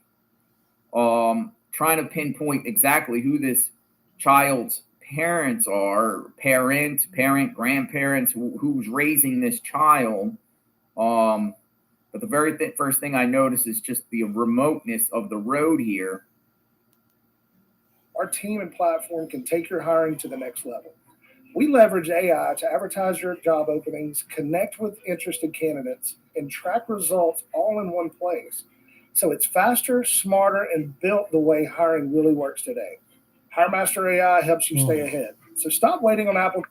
trying to pinpoint exactly who this child's parents are, parent, grandparents, who's raising this child. But the very first thing I notice is just the remoteness of the road here. Our team and platform can take your hiring to the next level. We leverage AI to advertise your job openings, connect with interested candidates, and track results all in one place. So it's faster, smarter, and built the way hiring really works today. HireMaster AI helps you stay ahead. So stop waiting on Apple.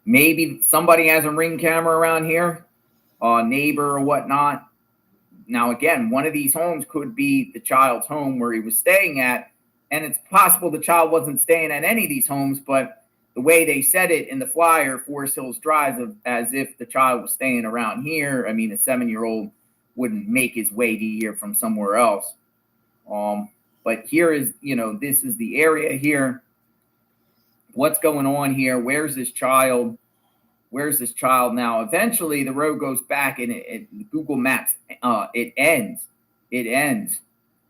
Maybe somebody has a Ring camera around here, a neighbor or whatnot. Now, again, one of these homes could be the child's home where he was staying at, and it's possible the child wasn't staying at any of these homes, but the way they said it in the flyer, Forest Hills Drive, as if the child was staying around here. I mean, a 7-year-old wouldn't make his way to here from somewhere else. But here is, this is the area here. What's going on here? Where's this child? Where's this child now? Eventually, the road goes back, and Google Maps, it ends. It ends.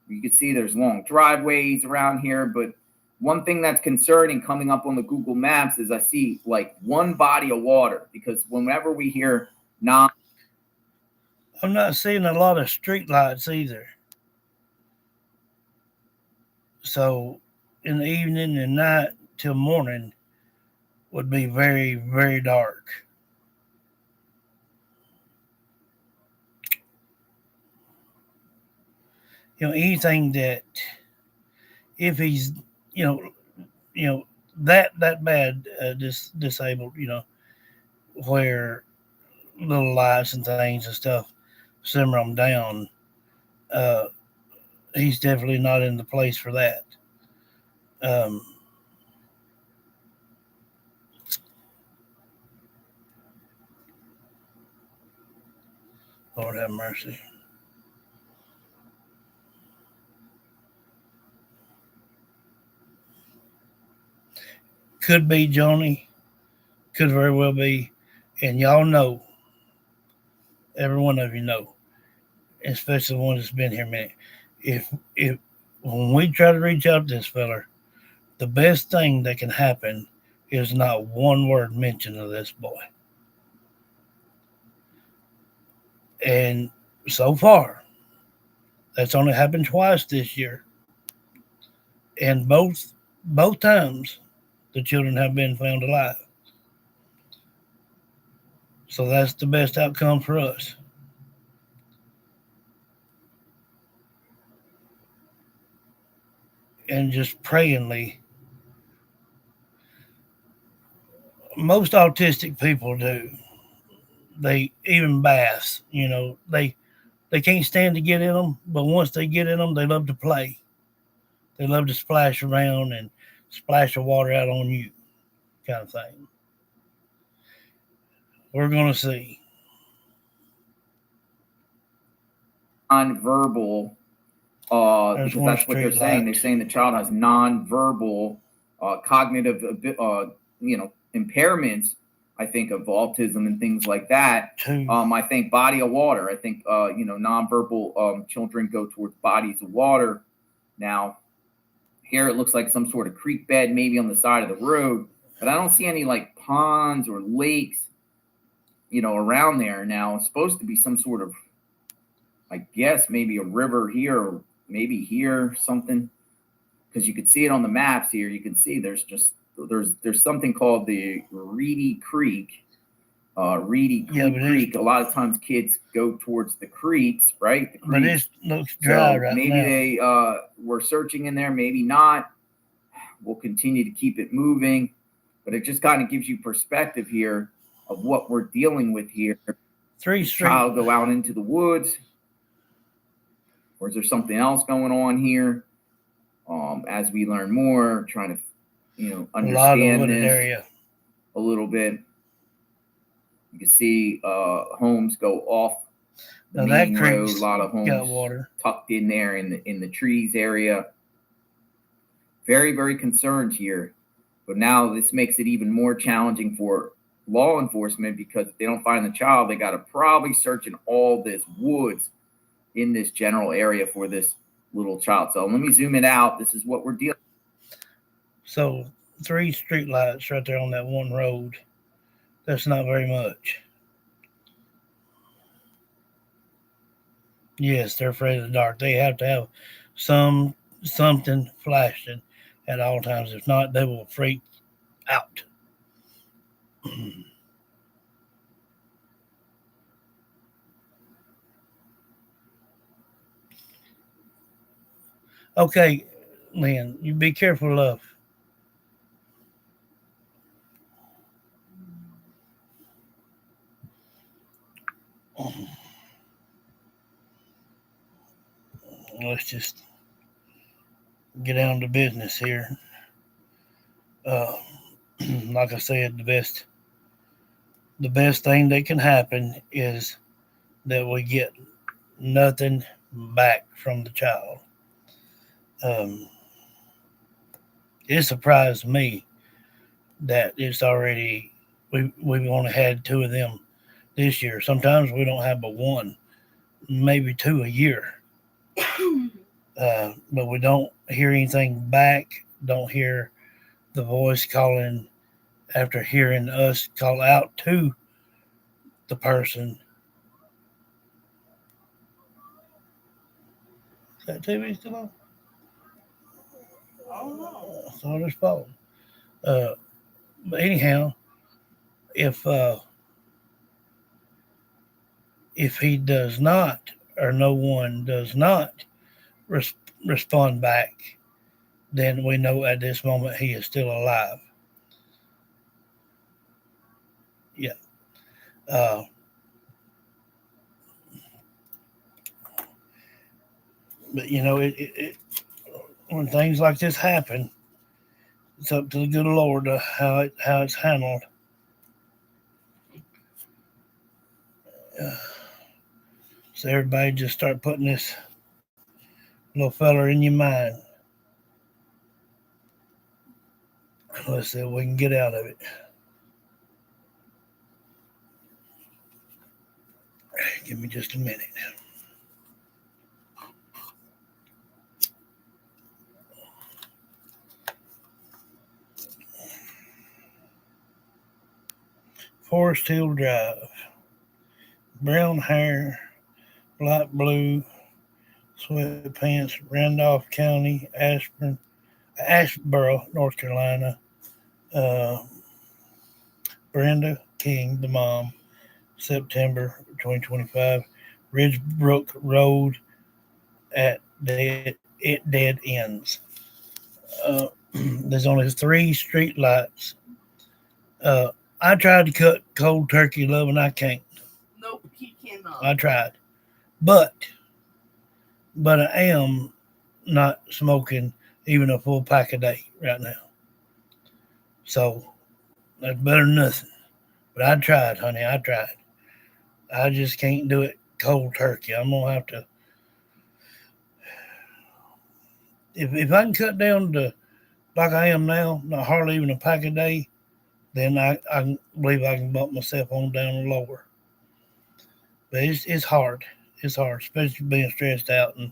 You can see there's long driveways around here, but one thing that's concerning coming up on the Google Maps is I see like one body of water, because whenever we hear I'm not seeing a lot of street lights either. So in the evening and night till morning would be very, very dark. Anything that if he's, that bad disabled, where little lights and things and stuff simmer them down, he's definitely not in the place for that. Lord have mercy. Could be Joni. Could very well be. And y'all know, every one of you know, especially the ones that's been here a minute, if when we try to reach out to this fella, the best thing that can happen is not one word mentioned of this boy. And so far, that's only happened twice this year. And both times, the children have been found alive. So that's the best outcome for us. and just prayingly. Most autistic people do. They even baths, they can't stand to get in them, but once they get in them, they love to play. They love to splash around and splash the water out on you, kind of thing. We're going to see. Nonverbal, because that's what they're saying. They're saying the child has nonverbal cognitive, impairments. I think of autism and things like that. I think body of water. I think nonverbal children go towards bodies of water. Now, here it looks like some sort of creek bed, maybe on the side of the road, but I don't see any like ponds or lakes, around there. Now, it's supposed to be some sort of, I guess, maybe a river here, or maybe here, something, because you can see it on the maps here. You can see there's something called the Reedy Creek. Creek. A lot of times kids go towards the creeks, right? The creeks. But it looks dry right maybe now. Maybe they were searching in there, maybe not. We'll continue to keep it moving, but it just kind of gives you perspective here of what we're dealing with here. Child go out into the woods, or is there something else going on here? As we learn more, trying to understand this area a little bit. You can see homes go off the main road. A lot of homes tucked in there in the trees area. Very, very concerned here. But now this makes it even more challenging for law enforcement, because if they don't find the child, they got to probably search in all this woods in this general area for this little child. So let me zoom it out. This is what we're dealing with. So 3 street lights right there on that one road. That's not very much. Yes, they're afraid of the dark. They have to have something flashing at all times. If not, they will freak out. Okay, Lynn, you be careful, love. Let's just get down to business here. Like I said, the best thing that can happen is that we get nothing back from the child. It surprised me that it's already we've only had 2 of them this year. Sometimes we don't have but 1, maybe 2 a year. But we don't hear anything back. Don't hear the voice calling after hearing us call out to the person. Is that TV still on? I don't know. I thought it was phone. But anyhow, if he does not, or no one does not respond back, then we know at this moment he is still alive. Yeah. But it when things like this happen, it's up to the good Lord how it's handled. So everybody just start putting this little fella in your mind. Let's see if we can get out of it. Give me just a minute. Forest Hill Drive. Brown hair, light blue, sweatpants, Randolph County, Asheboro, North Carolina. Brenda King, the mom, September 2025. Ridgebrook Road at dead ends. There's only 3 street lights. I tried to cut cold turkey, love, and I can't. Nope, he cannot. I tried, but I am not smoking even a full pack a day right now. So that's better than nothing. But I tried, honey. I tried. I just can't do it cold turkey. I'm gonna have to. If I can cut down to like I am now, not hardly even a pack a day, then I believe I can bump myself on down lower. But it's hard. It's hard, especially being stressed out and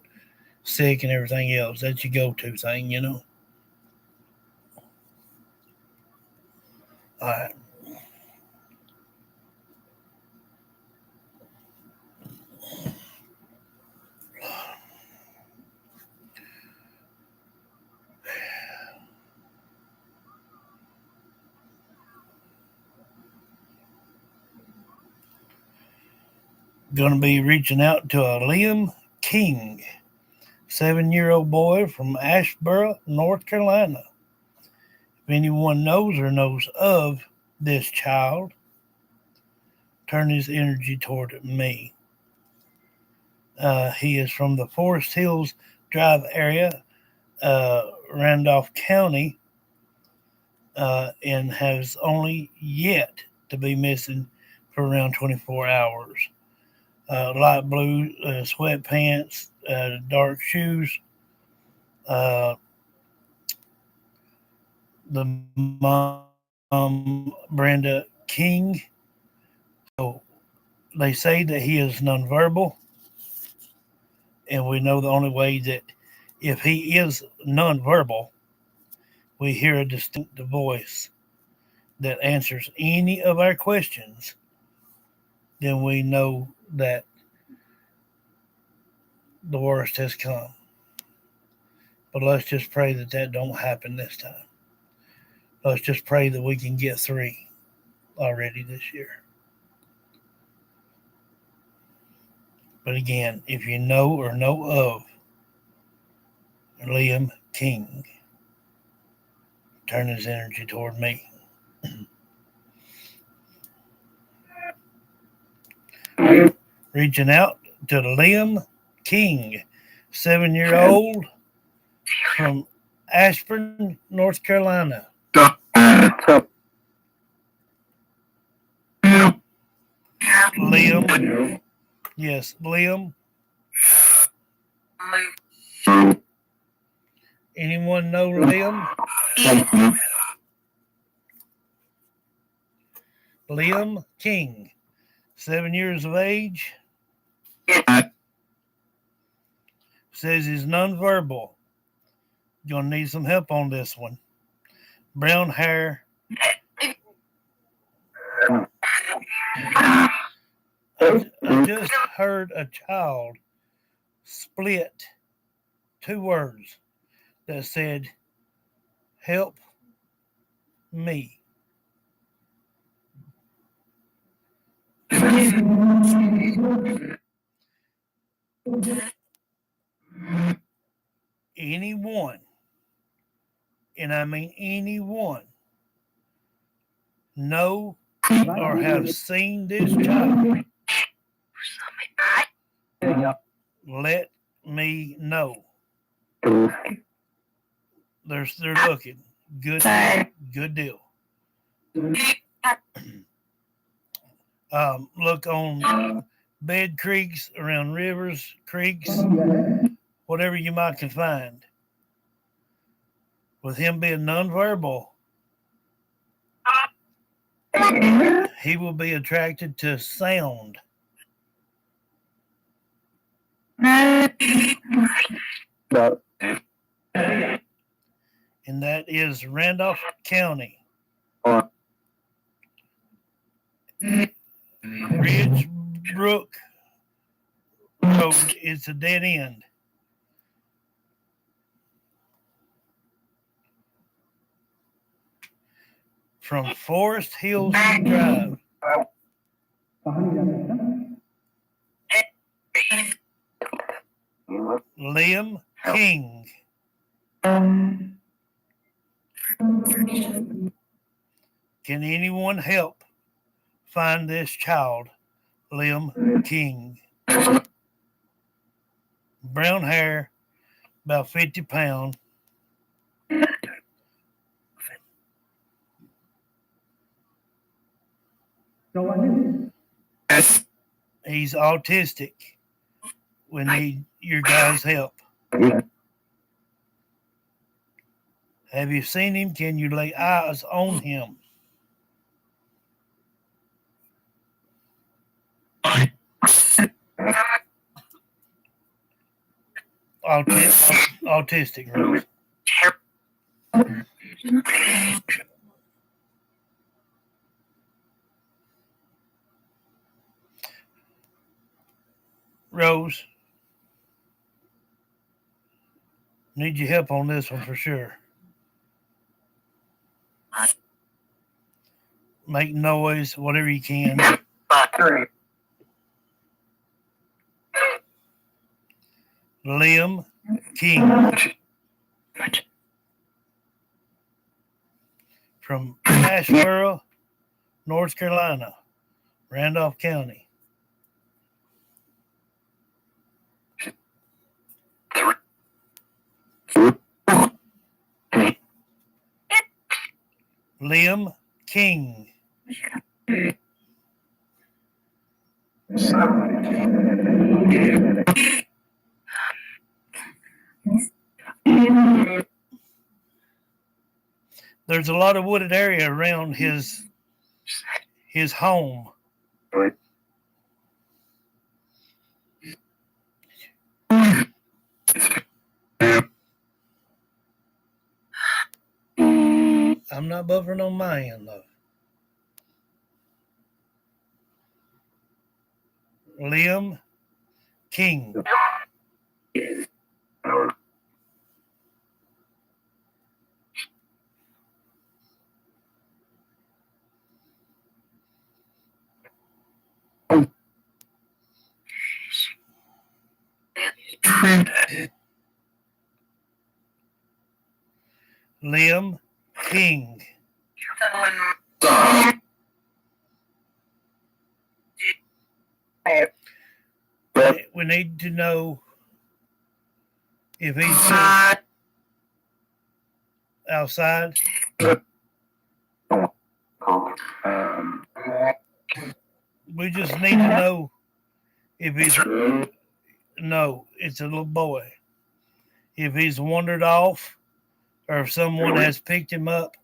sick and everything else. That's your go-to thing, you know. All right. Going to be reaching out to a Liam King, 7-year-old boy from Asheboro, North Carolina. If anyone knows or knows of this child, turn his energy toward me. He is from the Forest Hills Drive area, Randolph County, and has only yet to be missing for around 24 hours. Light blue sweatpants, dark shoes. The mom, Brenda King. So they say that he is nonverbal, and we know the only way that if he is nonverbal, we hear a distinct voice that answers any of our questions, then we know that the worst has come. But let's just pray that that don't happen this time. Let's just pray that we can get 3 already this year. But again, if you know or know of Liam King, turn his energy toward me. Reaching out to Liam King, 7-year-old from Ashburn, North Carolina. Liam. Yes, Liam. Anyone know Liam? Liam King, 7 years of age. Says he's nonverbal. You're going to need some help on this one. Brown hair. I just heard a child split 2 words that said, help me. Anyone, and I mean anyone, know or have seen this child, let me know. They're looking. Good deal. Look on bed creeks, around rivers, creeks, whatever you might can find. With him being nonverbal, he will be attracted to sound. And that is Randolph County. Ridge Brook Road is a dead end. From Forest Hills Drive. Liam King. Can anyone help find this child, Liam King? Brown hair, about 50 pounds. He's autistic. We need your guys' help. Have you seen him? Can you lay eyes on him? Autistic, Rose. Rose, need your help on this one for sure. Make noise, whatever you can. Liam King from Asheboro, North Carolina, Randolph County. Liam King. There's a lot of wooded area around his home. I'm not buffering on my end, though. Liam King. Liam King. We need to know if he's outside. We just need to know if he's... No, it's a little boy. If he's wandered off, or if someone has picked him up,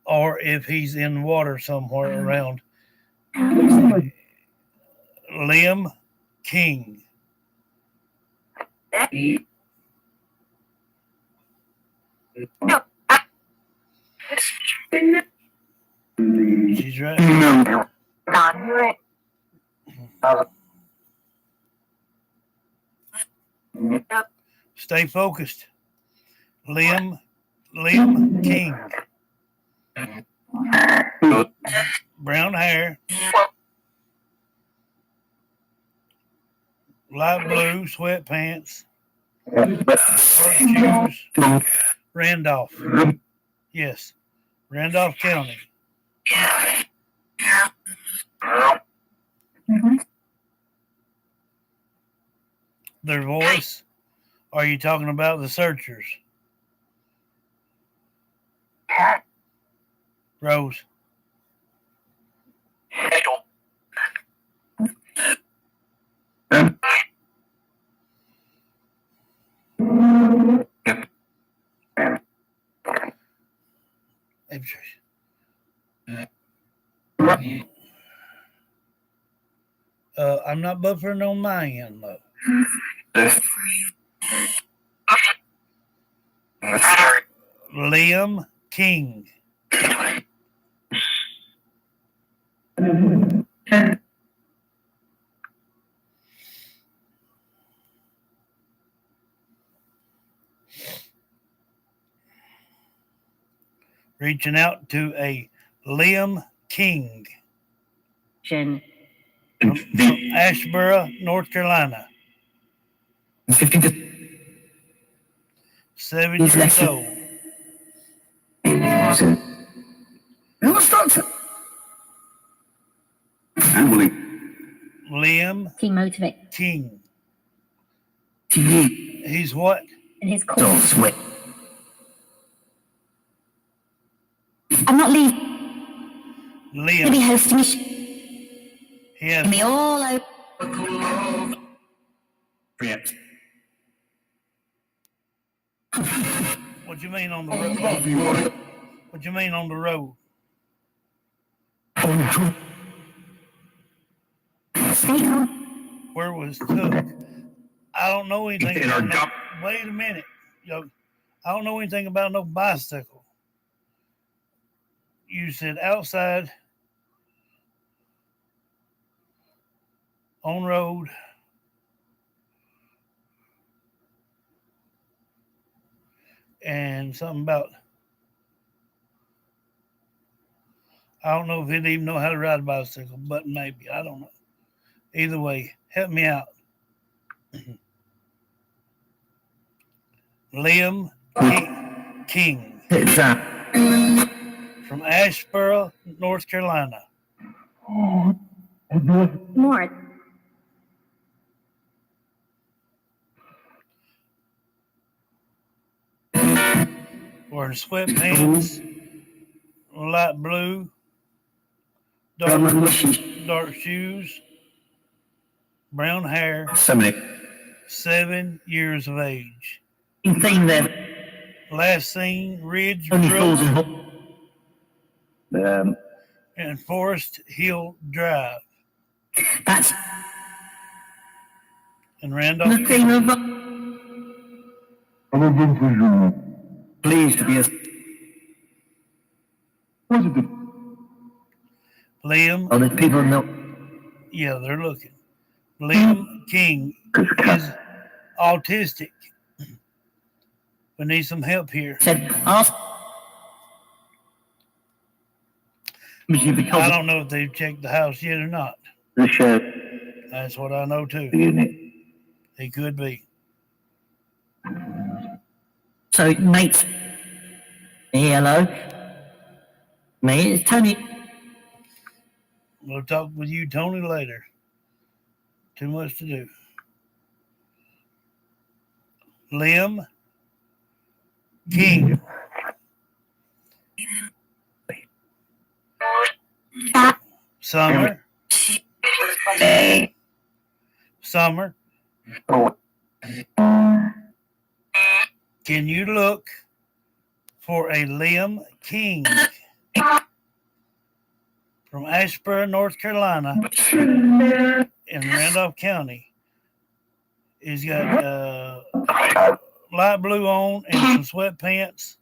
or if he's in water somewhere around. Liam King. She's right. Stay focused. Liam King. Brown hair. Light blue sweatpants. Dark shoes. Randolph. Yes. Randolph County. Their voice? Are you talking about the searchers? Rose. I'm not buffering on my end, though. Liam King. Reaching out to a Liam King from Asheboro, North Carolina. 7 years old. Liam Team motivate. King. He's what? And his course. I'm not leaving. Liam. To be hosting a He has, me all over. what you mean on the road? What you mean on the road? Where was Took? I don't know anything about no, wait a minute. Yo, I don't know anything about no bicycle. You said outside, on road, and something about, I don't know if he'd even know how to ride a bicycle, but maybe. I don't know. Either way, help me out. Liam King from Asheboro, North Carolina. More. Wearing sweatpants, light blue, dark shoes, brown hair, 7 years of age. Last seen Ridge Brook and Forest Hill Drive. That's in Randolph. Pleased to be a. Liam. Oh, there's people know. Yeah, they're looking. Liam King is autistic. We need some help here. Said, ask. I don't know if they've checked the house yet or not. The show. That's what I know too. He could be. So, mates. Hello. Me, it's Tony. We'll talk with you, Tony, later. Too much to do. Liam King. Summer. Summer. Can you look for a Liam King from Asheboro, North Carolina, in Randolph County? He's got light blue on and some sweatpants.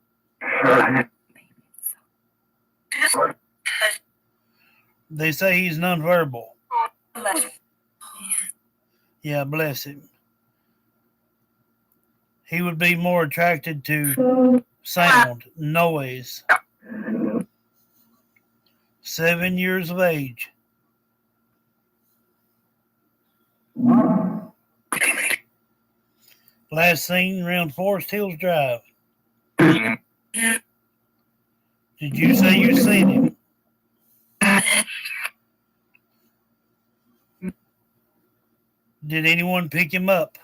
They say he's nonverbal. Yeah, bless him. He would be more attracted to sound, noise. 7 years of age. Last seen around Forest Hills Drive. Did you say you seen him? Did anyone pick him up?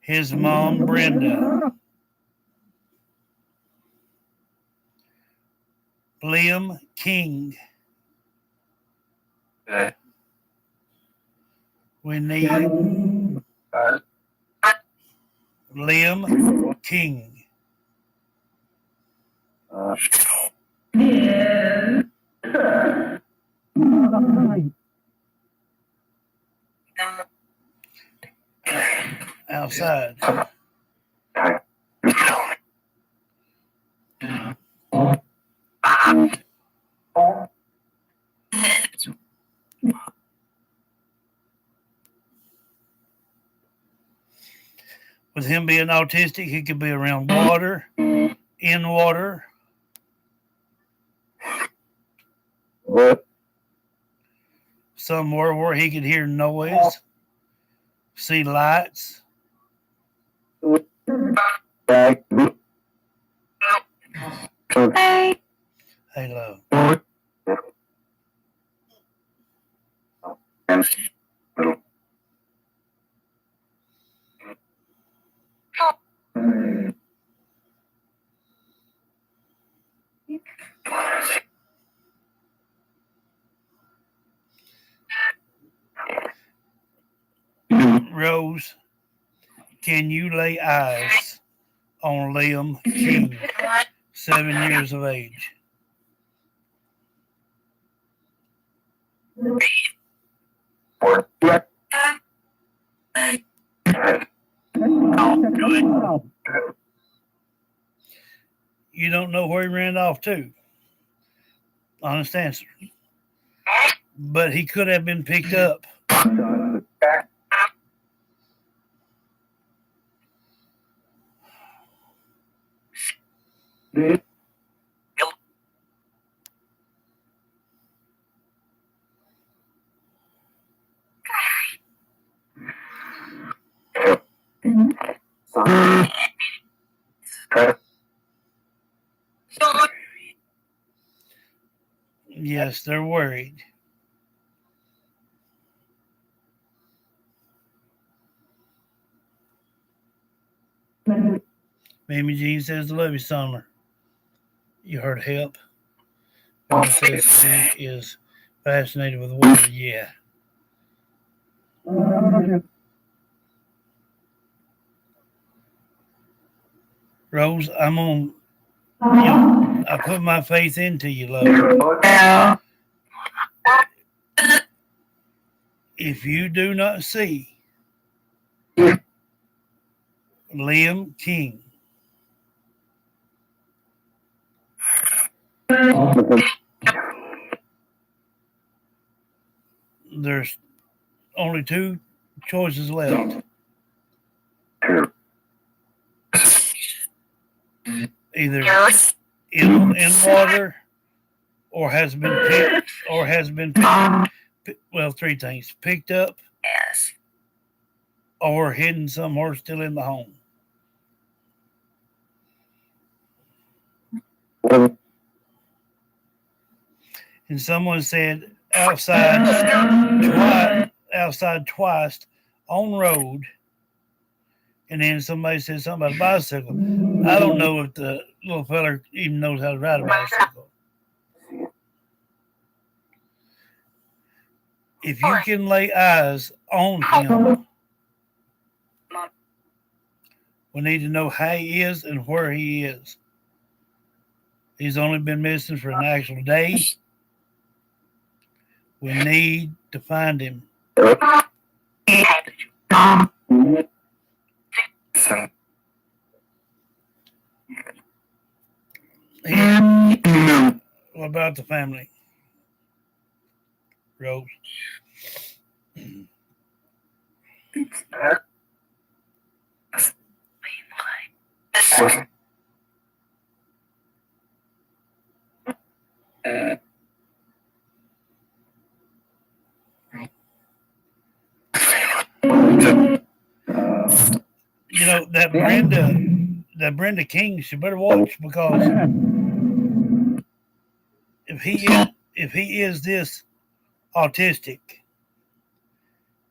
His mom, Brenda. Liam King. We need Liam King. Outside. With him being autistic, he could be around water, in water. somewhere where he could hear noise, see lights. Halo. Rose, can you lay eyes on Liam King, 7 years of age? You don't know where he ran off to. Honest answer. But he could have been picked up. Yes, they're worried. Mamie Jean says, love you, Summer. You heard help. Mama says she is fascinated with water. Yeah. Rose, I'm on. I put my faith into you, love. If you do not see Liam King, there's only two choices left. Either in water or has been picked, well, three things: picked up, or hidden somewhere still in the home. And someone said outside twice on road. And then somebody said something about a bicycle. I don't know if the little feller even knows how to ride a bicycle. If you can lay eyes on him, we need to know how he is and where he is. He's only been missing for an actual day. We need to find him. What about the family? Rose. You know, that Brenda King, she better watch, because if he is this autistic,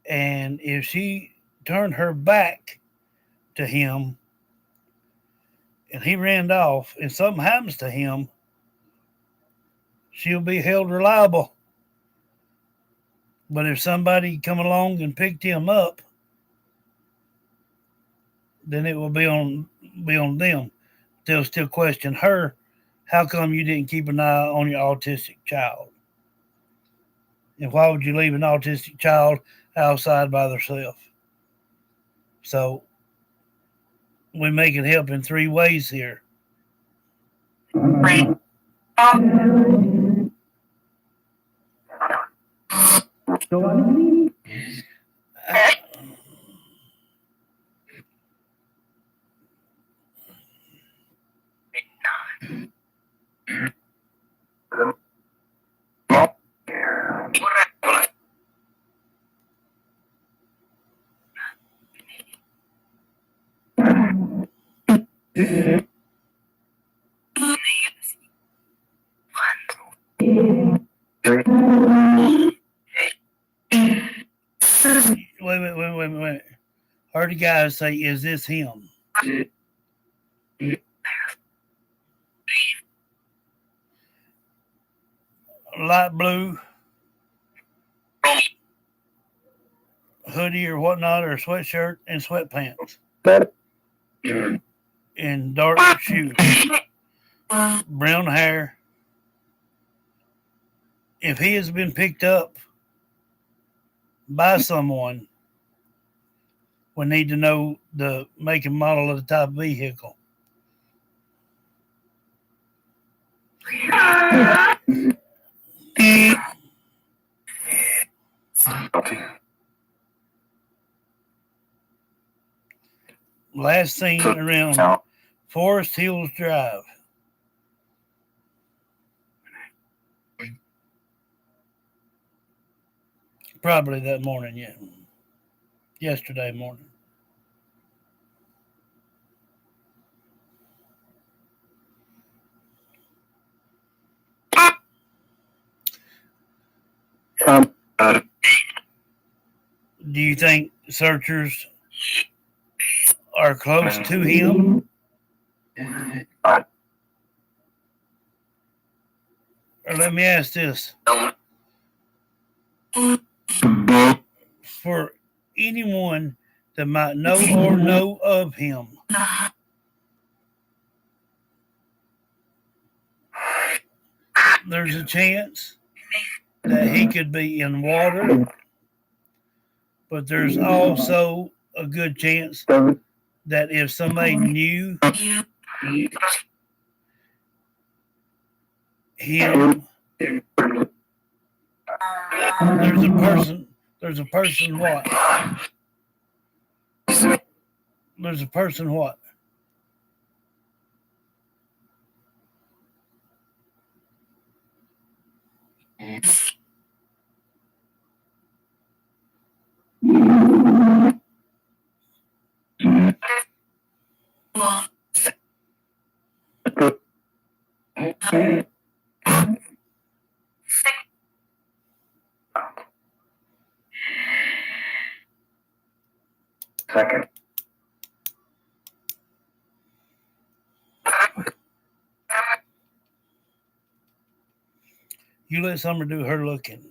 and if she turned her back to him and he ran off and something happens to him, she'll be held reliable. But if somebody come along and picked him up, then it will be on them. They'll still question her. How come you didn't keep an eye on your autistic child? And why would you leave an autistic child outside by themselves? So we make it help in three ways here. Wait. Heard the guy say, "Is this him?" Light blue hoodie or whatnot, or sweatshirt and sweatpants, and dark shoes, brown hair. If he has been picked up by someone, we need to know the make and model of the type of vehicle. Last seen around Forest Hills Drive. Probably that morning, yeah. Yesterday morning. Do you think searchers are close to him? Or let me ask this. For anyone that might know or know of him, there's a chance that he could be in water, but there's also a good chance that if somebody knew him, there's a person what? There's a person what? Second. You let Summer do her looking.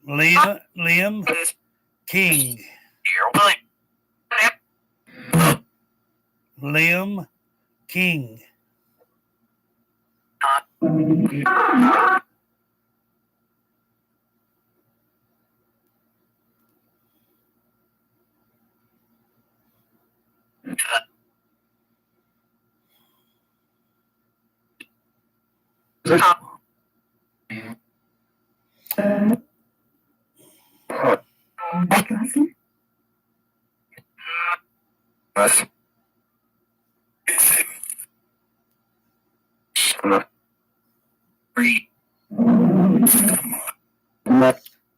Liam King. Liam King.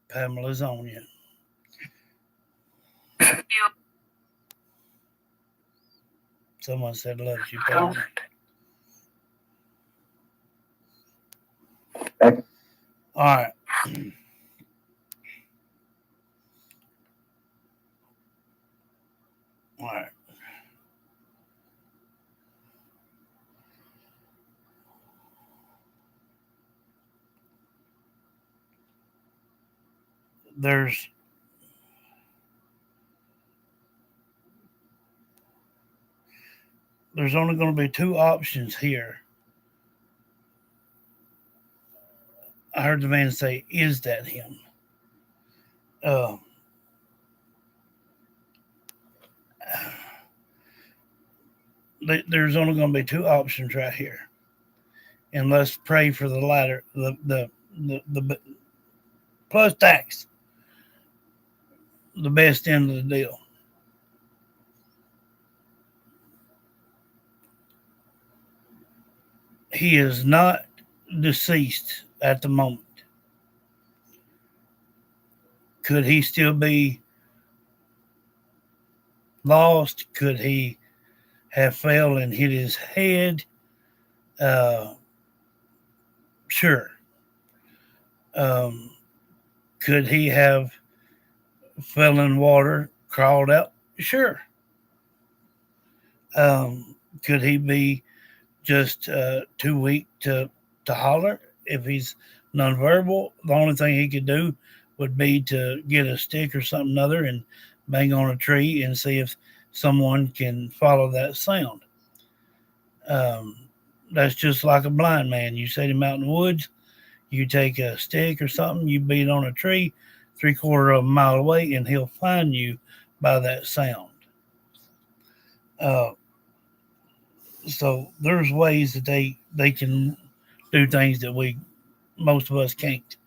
Pamela's on you. Someone said loves you, Pamela. All right. All right. There's only going to be two options here. I heard the man say, "Is that him?" There's only going to be two options right here, and let's pray for the latter, the plus tax, the best end of the deal. He is not deceased at the moment. Could he still be lost? Could he have fell and hit his head? Sure. Could he have fell in water, crawled out? Sure. Could he be just too weak to holler? If he's nonverbal, the only thing he could do would be to get a stick or something other and bang on a tree and see if someone can follow that sound. That's just like a blind man. You set him out in the woods, you take a stick or something, you beat on a tree 3/4 of a mile away, and he'll find you by that sound. So there's ways that they can do things that most of us can't.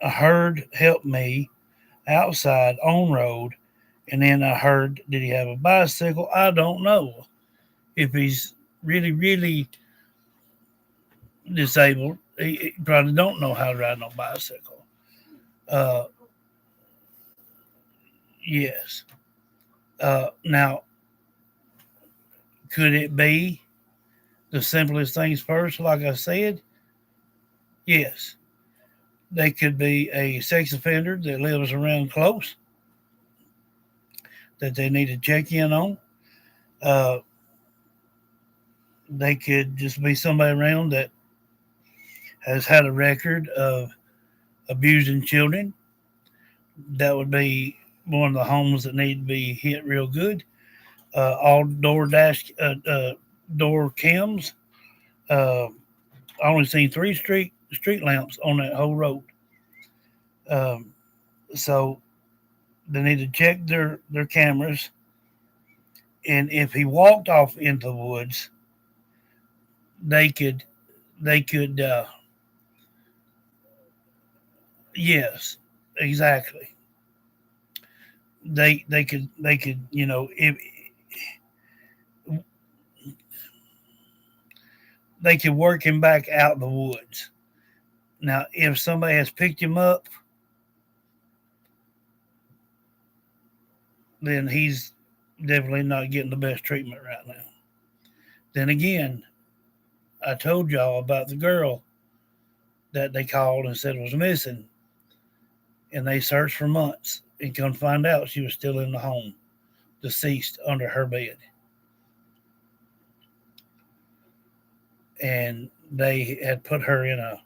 A herd helped me outside on road, and then I heard, did he have a bicycle? I don't know. If he's really, really disabled, he probably don't know how to ride no bicycle. Yes. Now, could it be the simplest things first, like I said? Yes. They could be a sex offender that lives around close that they need to check in on. They could just be somebody around that has had a record of abusing children. That would be one of the homes that need to be hit real good. All door cams. I only seen 3 street lamps on that whole road. So they need to check their cameras. And if he walked off into the woods, they could yes, exactly. They could if they could work him back out the woods. Now, if somebody has picked him up, then he's definitely not getting the best treatment right now. Then again, I told y'all about the girl that they called and said was missing, and they searched for months and couldn't find out she was still in the home, deceased under her bed. And they had put her in a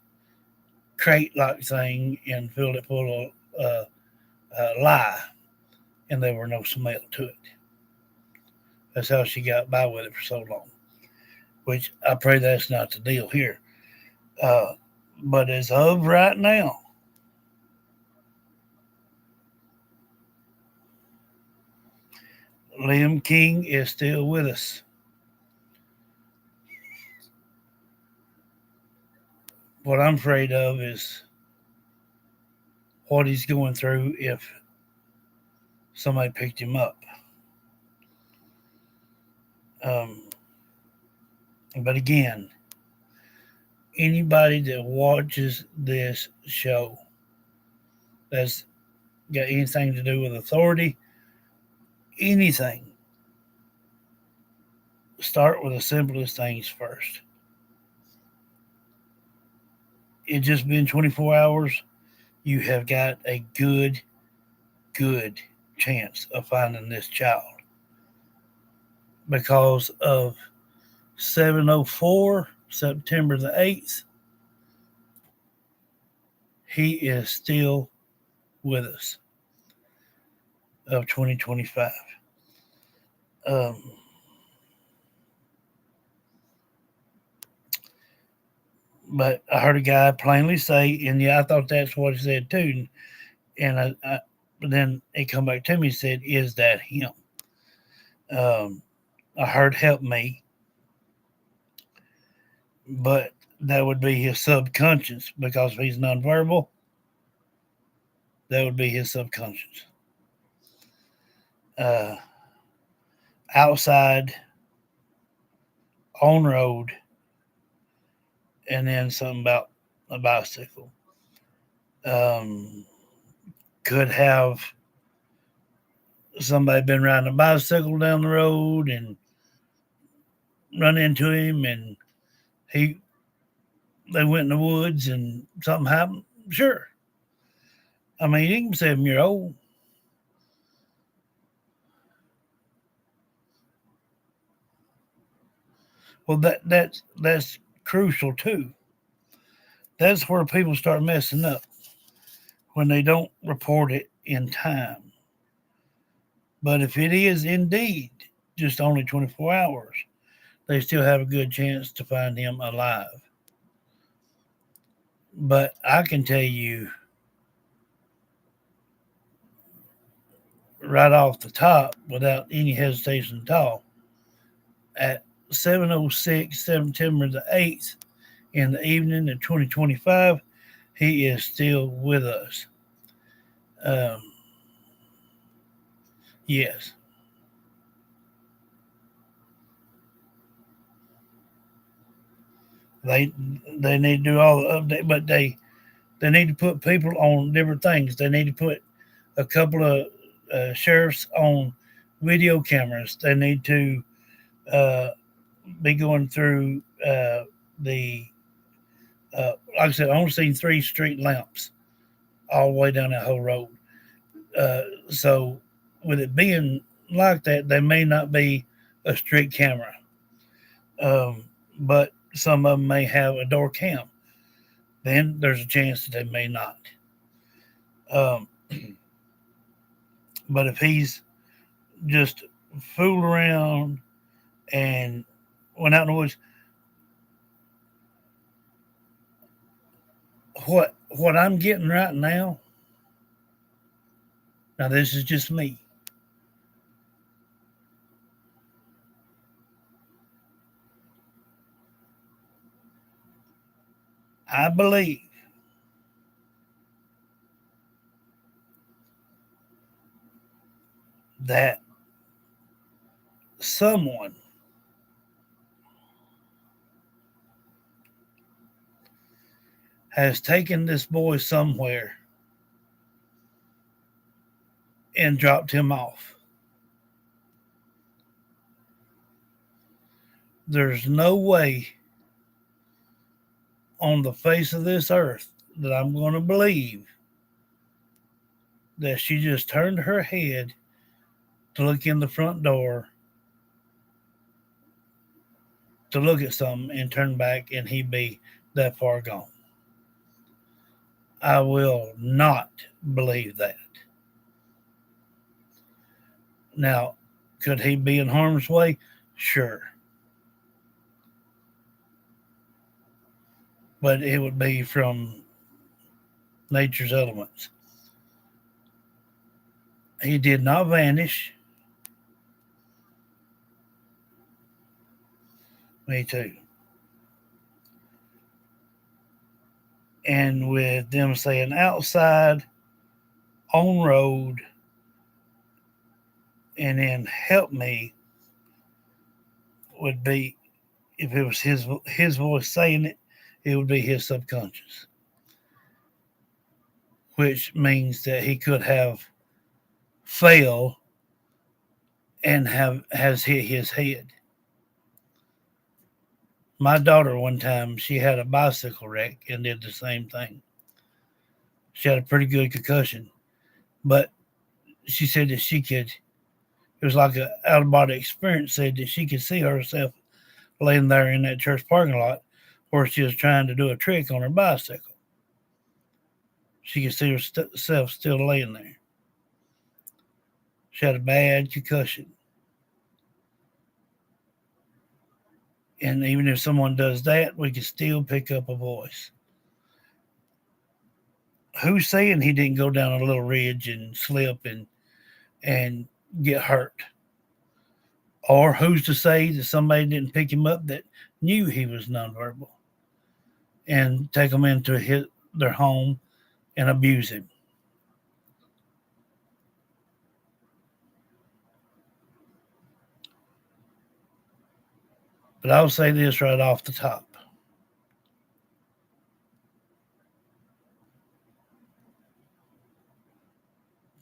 crate-like thing and filled it full of lye, and there were no smell to it. That's how she got by with it for so long, which I pray that's not the deal here. But as of right now, Liam King is still with us. What I'm afraid of is what he's going through if somebody picked him up. But again, anybody that watches this show that's got anything to do with authority, anything, start with the simplest things first. It just been 24 hours. You have got a good chance of finding this child. Because of 7:04, September the 8th, he is still with us of 2025. But I heard a guy plainly say, and yeah, I thought that's what he said too. And but then it come back to me and said, "Is that him?" I heard "help me," but that would be his subconscious, because if he's nonverbal, that would be his subconscious. Outside, on road, and then something about a bicycle. could have somebody been riding a bicycle down the road and run into him, and they went in the woods and something happened. Sure. I mean, he was 7-year old. Well, that's crucial too. That's where people start messing up, when they don't report it in time. But if it is indeed just only 24 hours, they still have a good chance to find him alive. But I can tell you right off the top, without any hesitation at all, at 7:06 September the 8th in the evening of 2025, he is still with us. Yes. They need to do all the update, but they need to put people on different things. They need to put a couple of sheriffs on video cameras. They need to be going through the like I said, I only seen 3 street lamps all the way down that whole road. So with it being like that, they may not be a street camera, but some of them may have a door cam. Then there's a chance that they may not. But if he's just fooled around and went out in the woods, what I'm getting right now this is just me. I believe that someone has taken this boy somewhere and dropped him off. There's no way on the face of this earth that I'm going to believe that she just turned her head to look in the front door to look at something and turn back and he'd be that far gone. I will not believe that. Now, could he be in harm's way? Sure. But it would be from nature's elements. He did not vanish. Me too. And with them saying outside, on road, and then help me would be, if it was his voice saying it, it would be his subconscious, which means that he could have fell and has hit his head. My daughter, one time, she had a bicycle wreck and did the same thing. She had a pretty good concussion, but she said that it was like an out-of-body experience, said that she could see herself laying there in that church parking lot where she was trying to do a trick on her bicycle. She could see herself still laying there. She had a bad concussion. And even if someone does that, we can still pick up a voice. Who's saying he didn't go down a little ridge and slip and get hurt? Or who's to say that somebody didn't pick him up that knew he was nonverbal and take him into their home and abuse him? But I'll say this right off the top.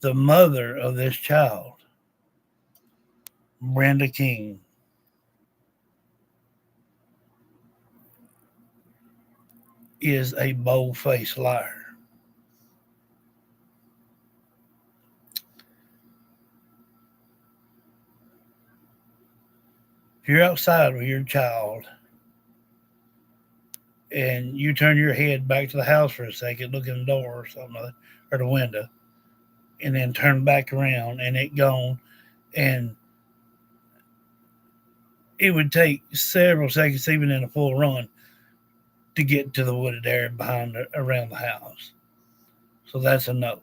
the mother of this child, Brenda King, is a bold-faced liar. If you're outside with your child and you turn your head back to the house for a second, look in the door or something, or the window, and then turn back around and it gone, and it would take several seconds, even in a full run, to get to the wooded area around the house. So that's a no.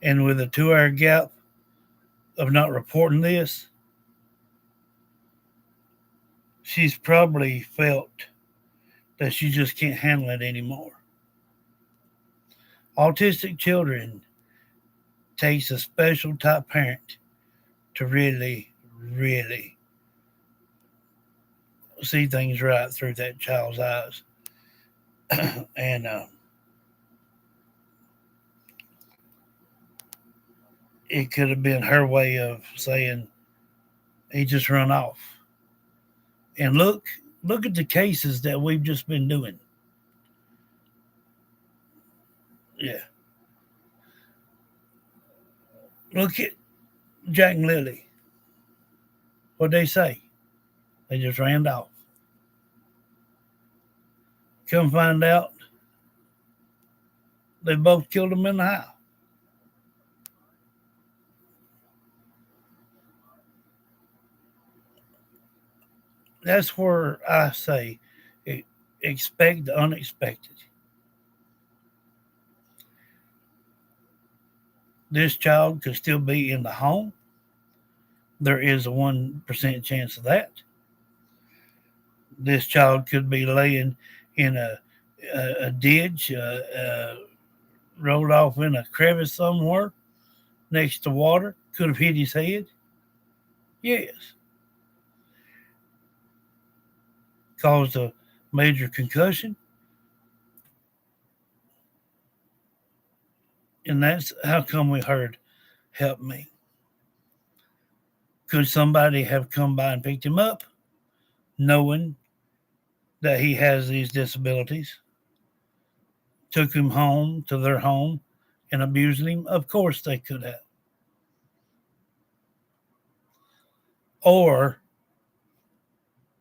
And with a 2-hour gap of not reporting this, she's probably felt that she just can't handle it anymore. Autistic children takes a special type parent to really, really see things right through that child's eyes. And it could have been her way of saying he just run off. And look at the cases that we've just been doing. Yeah. Look at Jack and Lily. What'd they say? They just ran off. Come find out, they both killed them in the house. That's where I say expect the unexpected. This child could still be in the home. There is a 1% chance of that. This child could be laying in a ditch, rolled off in a crevice somewhere next to water. Could have hit his head. Yes. Caused a major concussion. And that's how come we heard, help me. Could somebody have come by and picked him up, knowing that he has these disabilities, took him home to their home and abused him? Of course they could have. Or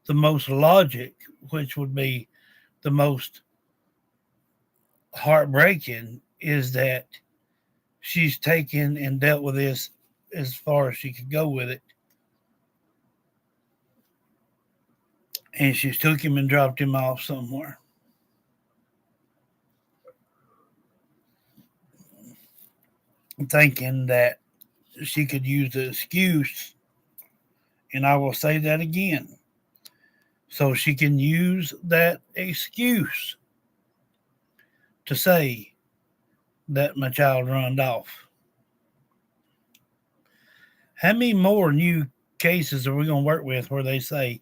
the most logic, which would be the most heartbreaking, is that she's taken and dealt with this as far as she could go with it. And she took him and dropped him off somewhere. Thinking that she could use the excuse, and I will say that again, so she can use that excuse to say that my child runned off. How many more new cases are we going to work with where they say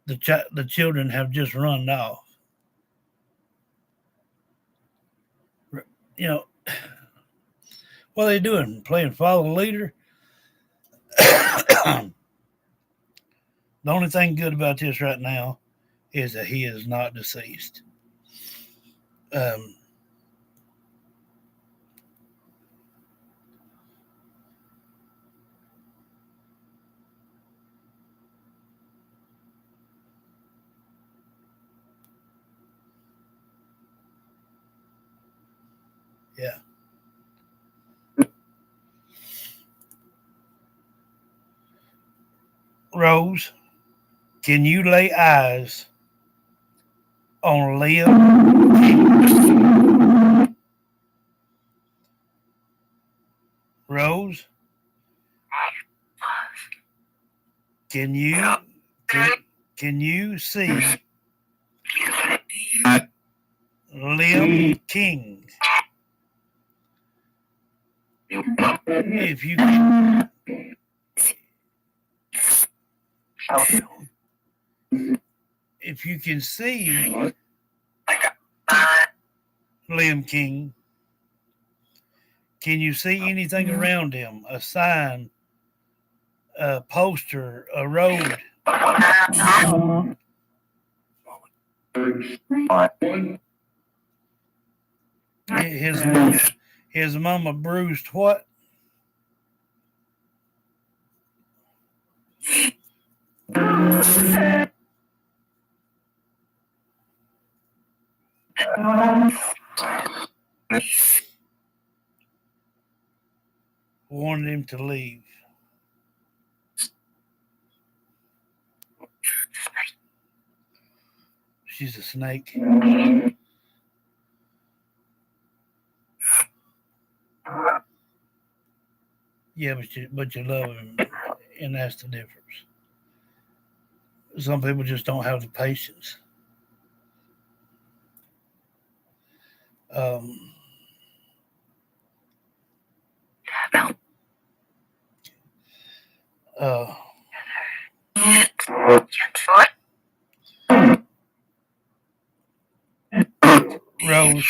the children have just run off? You know, what are they doing? Playing follow the leader? The only thing good about this right now is that he is not deceased. Yeah. Rose, can you lay eyes on Liam? Rose, can you see Liam King? If you can, if you can see Liam King, Can you see anything around him? A sign, a poster, a road? His mama bruised what? Wanted him to leave. She's a snake. Yeah, but you love him, and that's the difference. Some people just don't have the patience. Rose,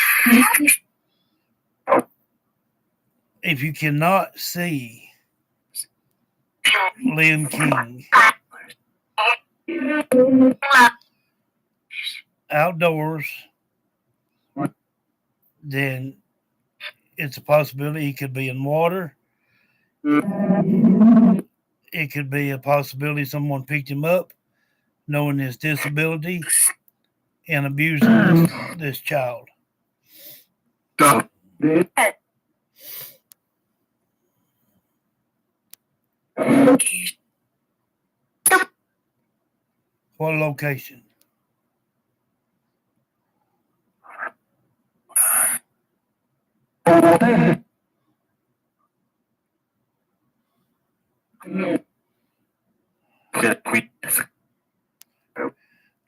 if you cannot see Liam King outdoors, then it's a possibility he could be in water. It could be a possibility someone picked him up, knowing his disability, and abusing this child. What location?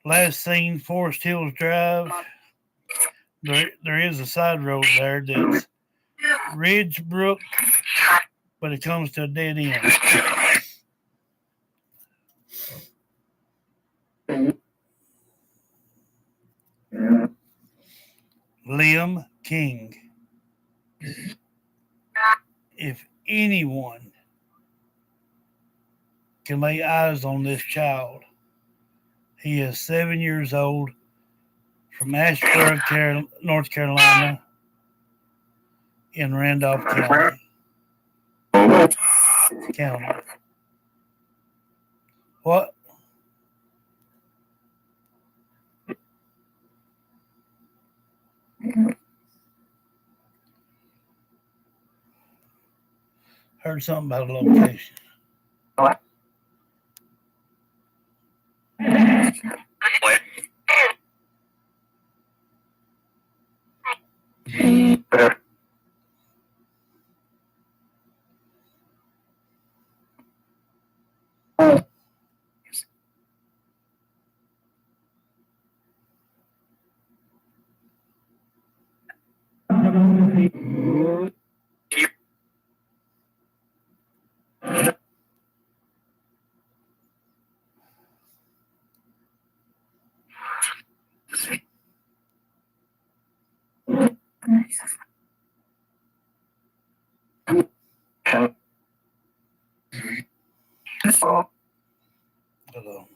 Last seen Forest Hills Drive. There is a side road there that's Ridge Brook, but it comes to a dead end. Liam King. If anyone can lay eyes on this child, he is 7 years old, from Asheboro, North Carolina, in Randolph County. What? Heard something about a location. Hello.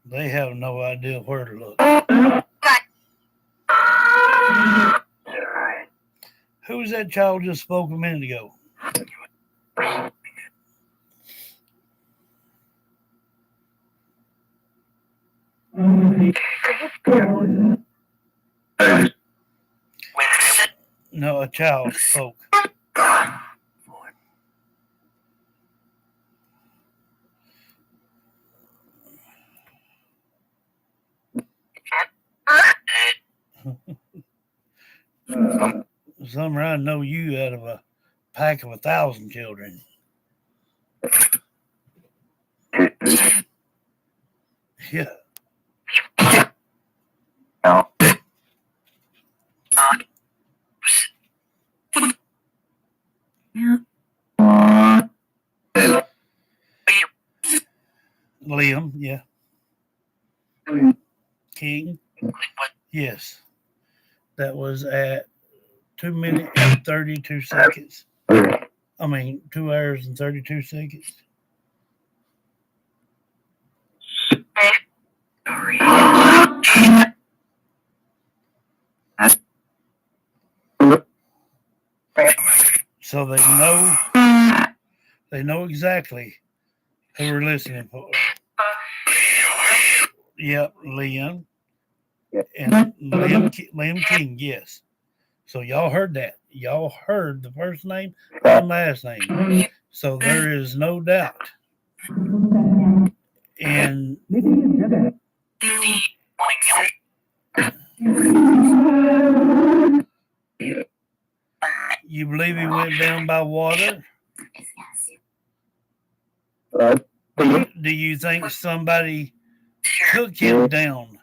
They have no idea where to look. Who was that child just spoke a minute ago? No, a child spoke. Summer, I know you out of a pack of 1,000 children. Yeah. Liam, yeah. King. Yes. That was at 2 minutes and 32 seconds. 2 hours and 32 seconds. So they know exactly who we're listening for. Yep, Liam. And Liam King, yes. So y'all heard that. Y'all heard the first name and last name. So there is no doubt. And you believe he went down by water? Do you think somebody took him down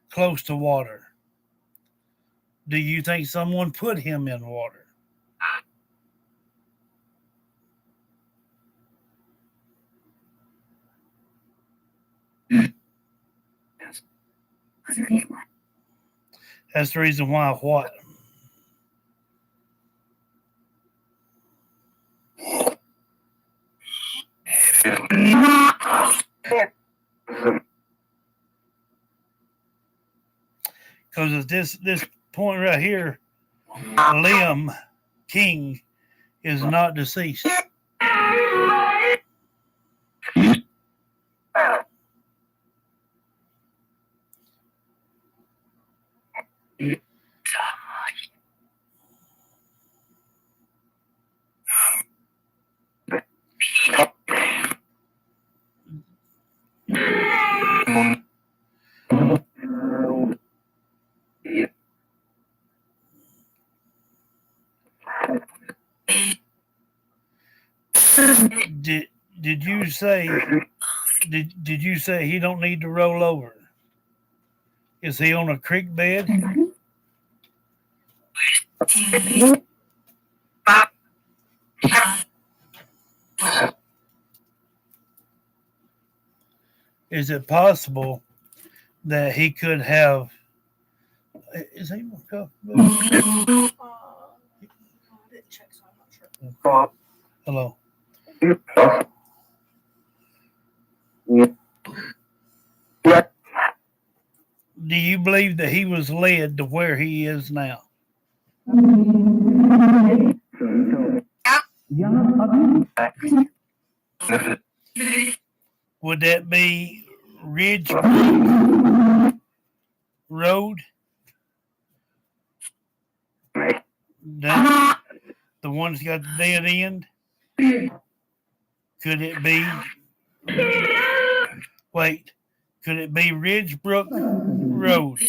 close to water? Do you think someone put him in water? That's the reason why what? Because at this point right here, Liam King is not deceased. Did you say did you say he don't need to roll over? Is he on a creek bed? Is it possible that he could have? Is he more comfortable? I didn't check, so I'm not sure. Hello. Do you believe that he was led to where he is now? Would that be Ridge Road? That, the one that's got the dead end? Could it be? Wait, could it be Ridgebrook Road?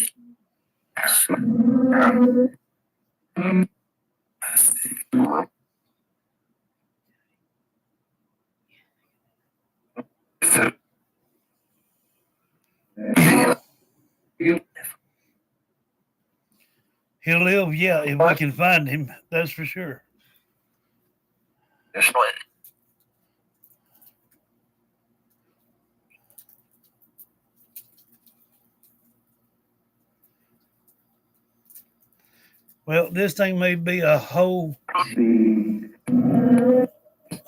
He'll live, yeah, if we can find him. That's for sure. Well, this thing may be a whole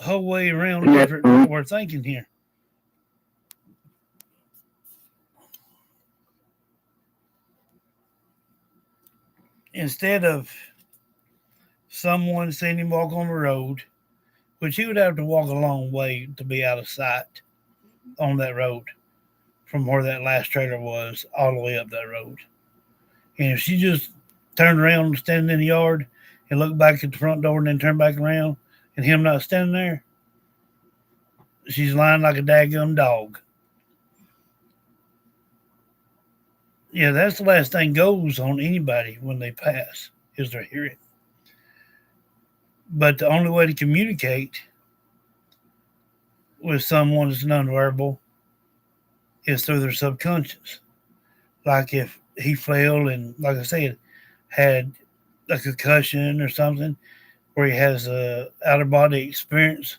way around different what we're thinking here. Instead of someone seeing him walk on the road, which he would have to walk a long way to be out of sight on that road from where that last trailer was all the way up that road. And if she just turned around and standing in the yard and looked back at the front door and then turned back around and him not standing there, she's lying like a daggum dog. Yeah, that's the last thing goes on anybody when they pass is their hearing. But the only way to communicate with someone that's nonverbal is through their subconscious. Like if he fell and, like I said, had a concussion or something where he has a outer body experience,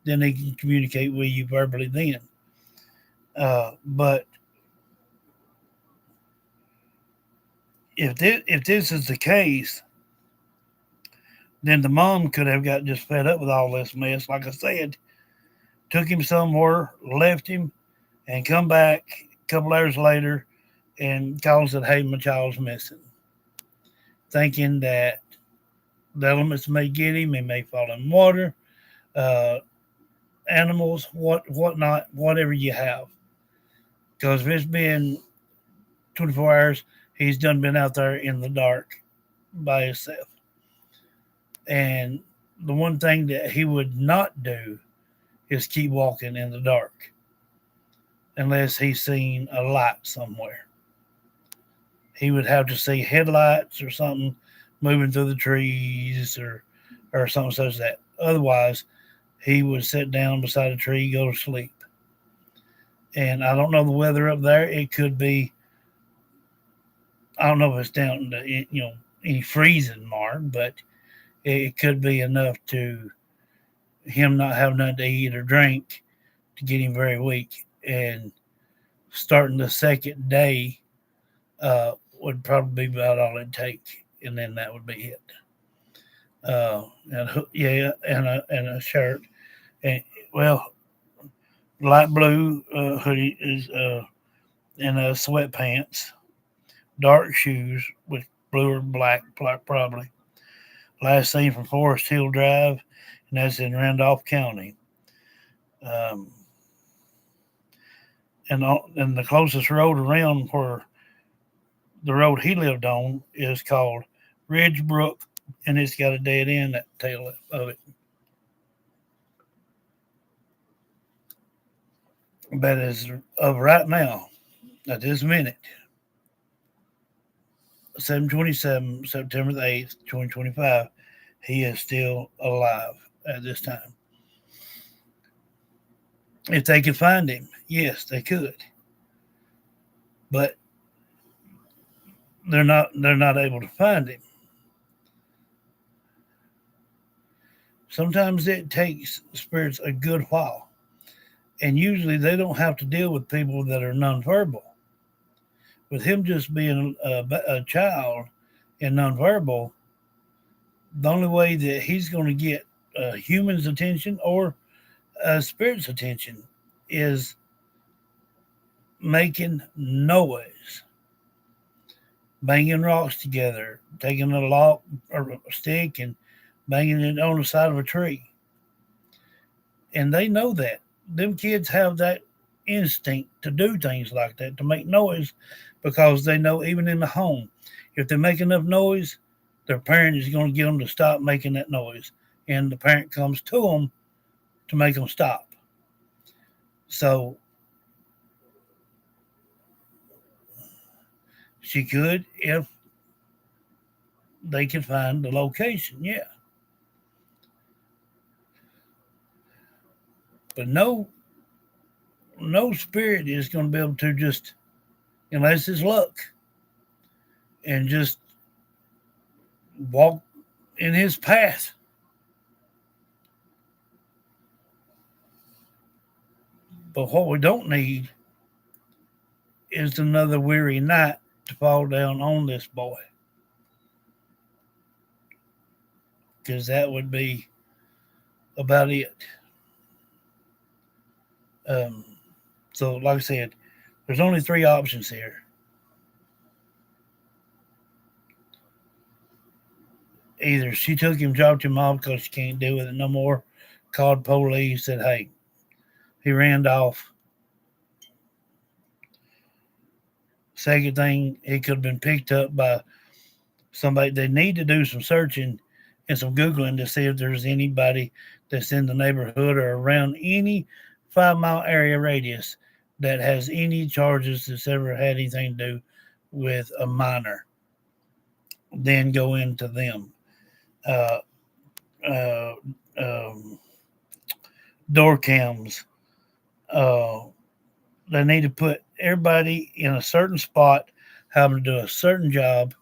then he can communicate with you verbally then. But if this is the case, then the mom could have got just fed up with all this mess. Like I said, took him somewhere, left him, and come back a couple hours later and calls it, hey, my child's missing. Thinking that the elements may get him, he may fall in water, uh, animals, whatnot, whatever you have. Because if it's been 24 hours, he's done been out there in the dark by himself. And the one thing that he would not do is keep walking in the dark unless he's seen a light somewhere. He would have to see headlights or something moving through the trees or something such as that. Otherwise, he would sit down beside a tree, go to sleep. And I don't know the weather up there. It could be, I don't know if it's down to any freezing mark, but it could be enough to him not have nothing to eat or drink to get him very weak. And starting the second day would probably be about all it'd take, and then that would be it. And a shirt, and well, light blue hoodie is and sweatpants, dark shoes with blue or black probably. Last seen from Forest Hill Drive, and that's in Randolph County. And the closest road around where the road he lived on is called Ridgebrook, and it's got a dead end at the tail of it. But as of right now, at this minute, 7/27, September the 8th, 2025, he is still alive at this time. If they could find him, yes, they could. But they're not able to find him. Sometimes it takes spirits a good while. And usually they don't have to deal with people that are nonverbal. With him just being a child and nonverbal, the only way that he's going to get humans' attention or spirit's attention is making noise, banging rocks together, taking a log or a stick and banging it on the side of a tree. And they know that. Them kids have that instinct to do things like that, to make noise, because they know even in the home, if they make enough noise, their parent is going to get them to stop making that noise. And the parent comes to them to make them stop. So she could, if they could find the location, yeah. But no spirit is going to be able to just, unless it's luck, and just walk in his path. But what we don't need is another weary night to fall down on this boy. Because that would be about it. So, like I said, there's only 3 options here. Either she took him, dropped him off because she can't deal with it no more, called police, said, hey, he ran off. Second thing, he could have been picked up by somebody. They need to do some searching and some Googling to see if there's anybody that's in the neighborhood or around any 5-mile area radius that has any charges that's ever had anything to do with a minor. Then go into them. Door cams. They need to put everybody in a certain spot, have them do a certain job,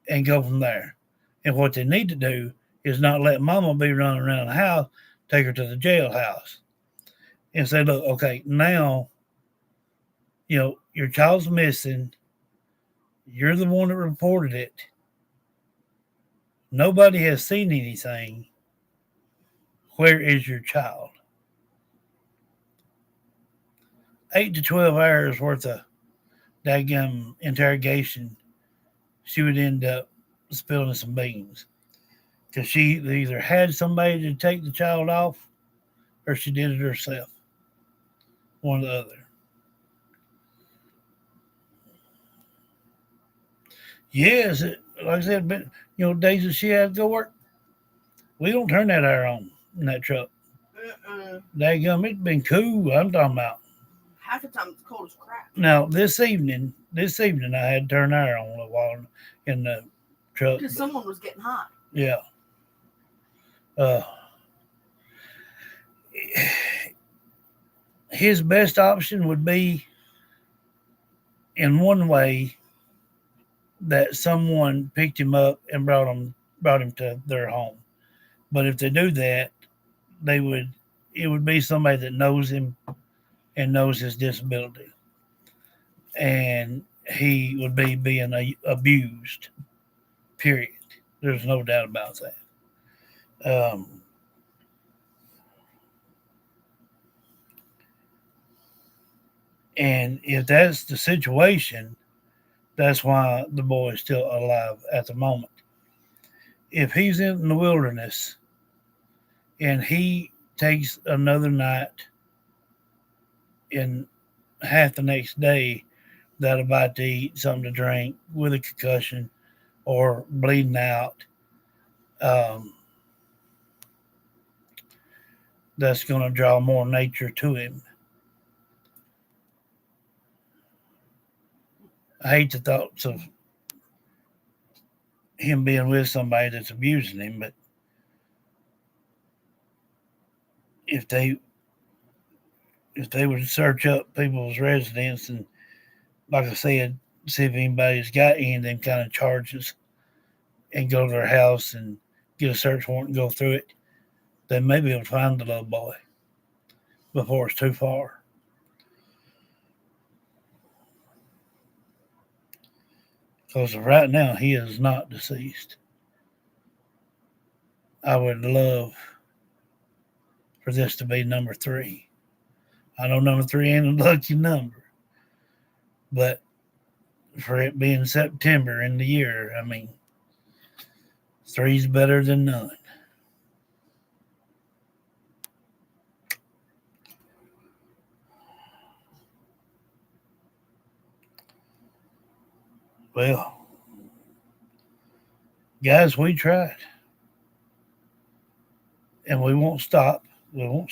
and go from there. And what they need to do is not let mama be running around the house, take her to the jailhouse and say, look, okay, now, your child's missing. You're the one that reported it. Nobody has seen anything. Where is your child? 8 to 12 hours worth of daggum interrogation, she would end up spilling some beans. Because she either had somebody to take the child off or she did it herself. One or the other. Yes, like I said, but days that she had to go work, we don't turn that air on in that truck. Daggum, it's been cool. I'm talking about. Half the time it's cold as crap. Now this evening, I had to turn the air on a while in the truck because someone was getting hot. Yeah. His best option would be, in one way, that someone picked him up and brought him to their home. But if they do that, it would be somebody that knows him and knows his disability, and he would be being abused. Period. There's no doubt about that. And if that's the situation, that's why the boy is still alive at the moment. If he's in the wilderness and he takes another night and half the next day without a bite to eat, something to drink, with a concussion or bleeding out, that's going to draw more nature to him. I hate the thoughts of him being with somebody that's abusing him, but if they would search up people's residence and, like I said, see if anybody's got any of them kind of charges and go to their house and get a search warrant and go through it, they may be able to find the little boy before it's too far. Because right now, he is not deceased. I would love for this to be number 3. I know number 3 ain't a lucky number, but for it being September in the year, I mean, 3's better than none. Well, guys, we tried. And we won't stop. Well,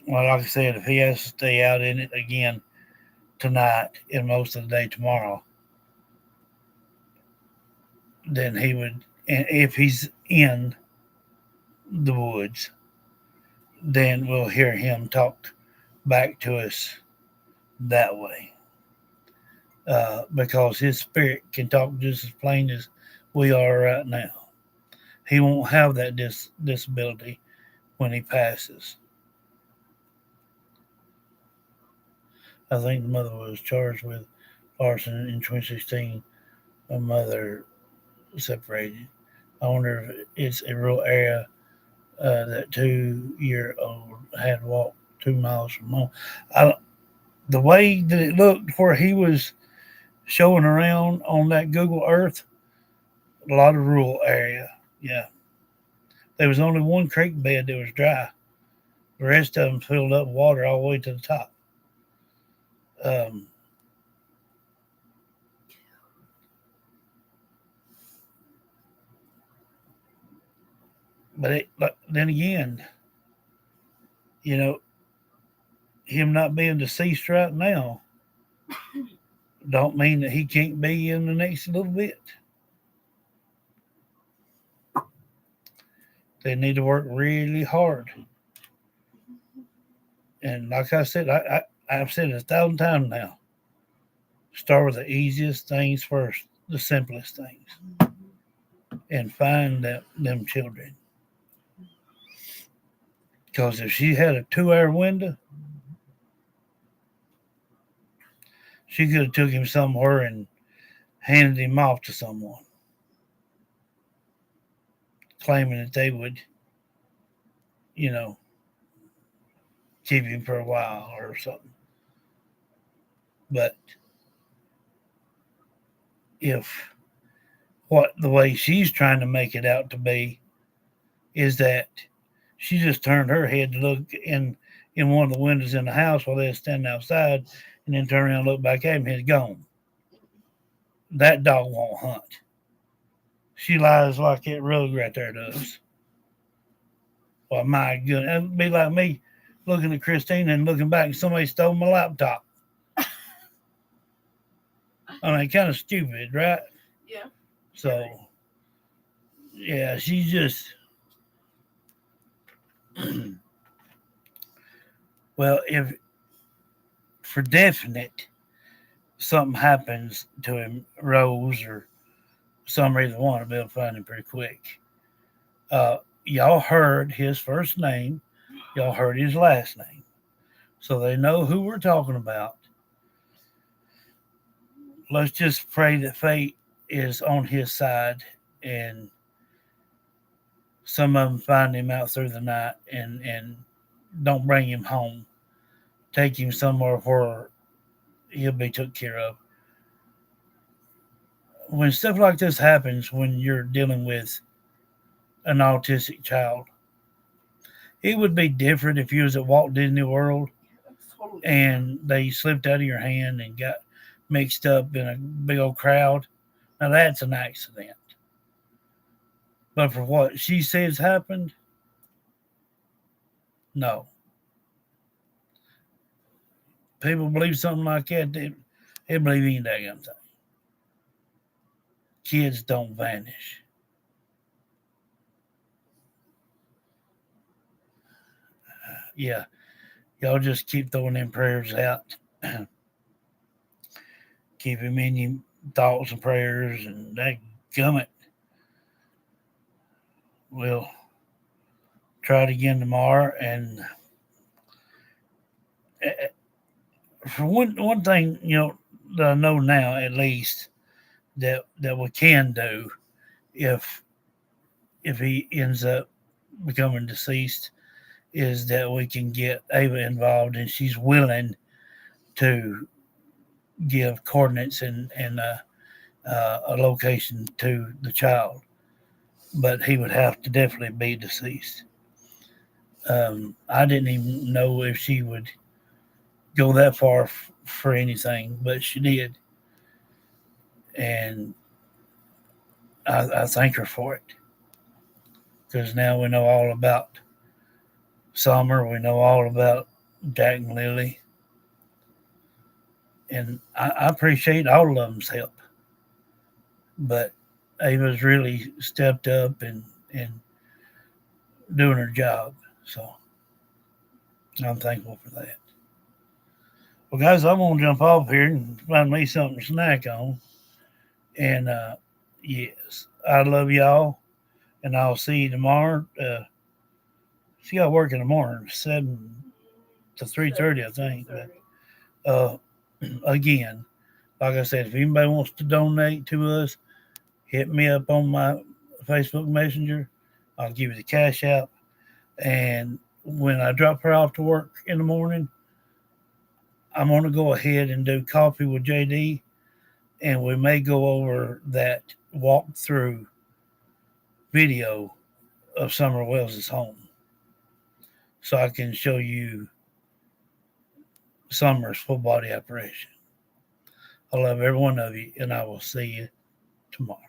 like I said, if he has to stay out in it again tonight and most of the day tomorrow, then he would, and if he's in the woods, then we'll hear him talk back to us that way. Because his spirit can talk just as plain as we are right now. He won't have that disability when he passes. I think the mother was charged with arson in 2016. A mother separated. I wonder if it's a rural area that 2-year-old had walked 2 miles from home. The way that it looked where he was showing around on that Google Earth, a lot of rural area. Yeah. There was only one creek bed that was dry. The rest of them filled up with water all the way to the top. But then again, him not being deceased right now don't mean that he can't be in the next little bit. They need to work really hard. And like I said, I've said it 1,000 times now. Start with the easiest things first, the simplest things, and find them children. Because if she had a 2-hour window, She could have took him somewhere and handed him off to someone, claiming that they would, keep him for a while or something. But if the way she's trying to make it out to be is that she just turned her head to look in one of the windows in the house while they were standing outside, and then turned around and looked back at him and he's gone. That dog won't hunt. She lies like that rug right there does. Well, my goodness. It'd be like me looking at Christina and looking back and somebody stole my laptop. I mean, kind of stupid, right? Yeah. So, yeah, she's just. Well, if for definite something happens to him, Rose or some reason one, I'll be able to find him pretty quick. Y'all heard his first name, y'all heard his last name, so they know who we're talking about. Let's just pray that fate is on his side and some of them find him out through the night and don't bring him home. Take him somewhere where he'll be taken care of. When stuff like this happens, when you're dealing with an autistic child, it would be different if you was at Walt Disney World and they slipped out of your hand and got mixed up in a big old crowd. Now that's an accident. But for what she says happened, no. People believe something like that, they believe any damn thing. Kids don't vanish. Yeah, y'all just keep throwing them prayers out. Keep him in your thoughts and prayers, and that gummit. We'll try it again tomorrow. And for one thing, that I know now at least that we can do if he ends up becoming deceased is that we can get Ava involved, and she's willing to give coordinates and a location to the child, but he would have to definitely be deceased. I didn't even know if she would go that far for anything, but she did, and I thank her for it, because now we know all about Summer, we know all about Jack and Lily, and I appreciate all of them's help, but Ava's really stepped up and doing her job, so I'm thankful for that. Well, guys, I'm going to jump off here and find me something to snack on. And yes, I love y'all, and I'll see you tomorrow. See y'all work in the morning, 7 to 3:30, I think. But again, like I said, if anybody wants to donate to us, hit me up on my Facebook Messenger. I'll give you the cash app. And when I drop her off to work in the morning, I'm going to go ahead and do coffee with JD, and we may go over that walkthrough video of Summer Wells' home so I can show you Summer's full body operation. I love every one of you, and I will see you tomorrow.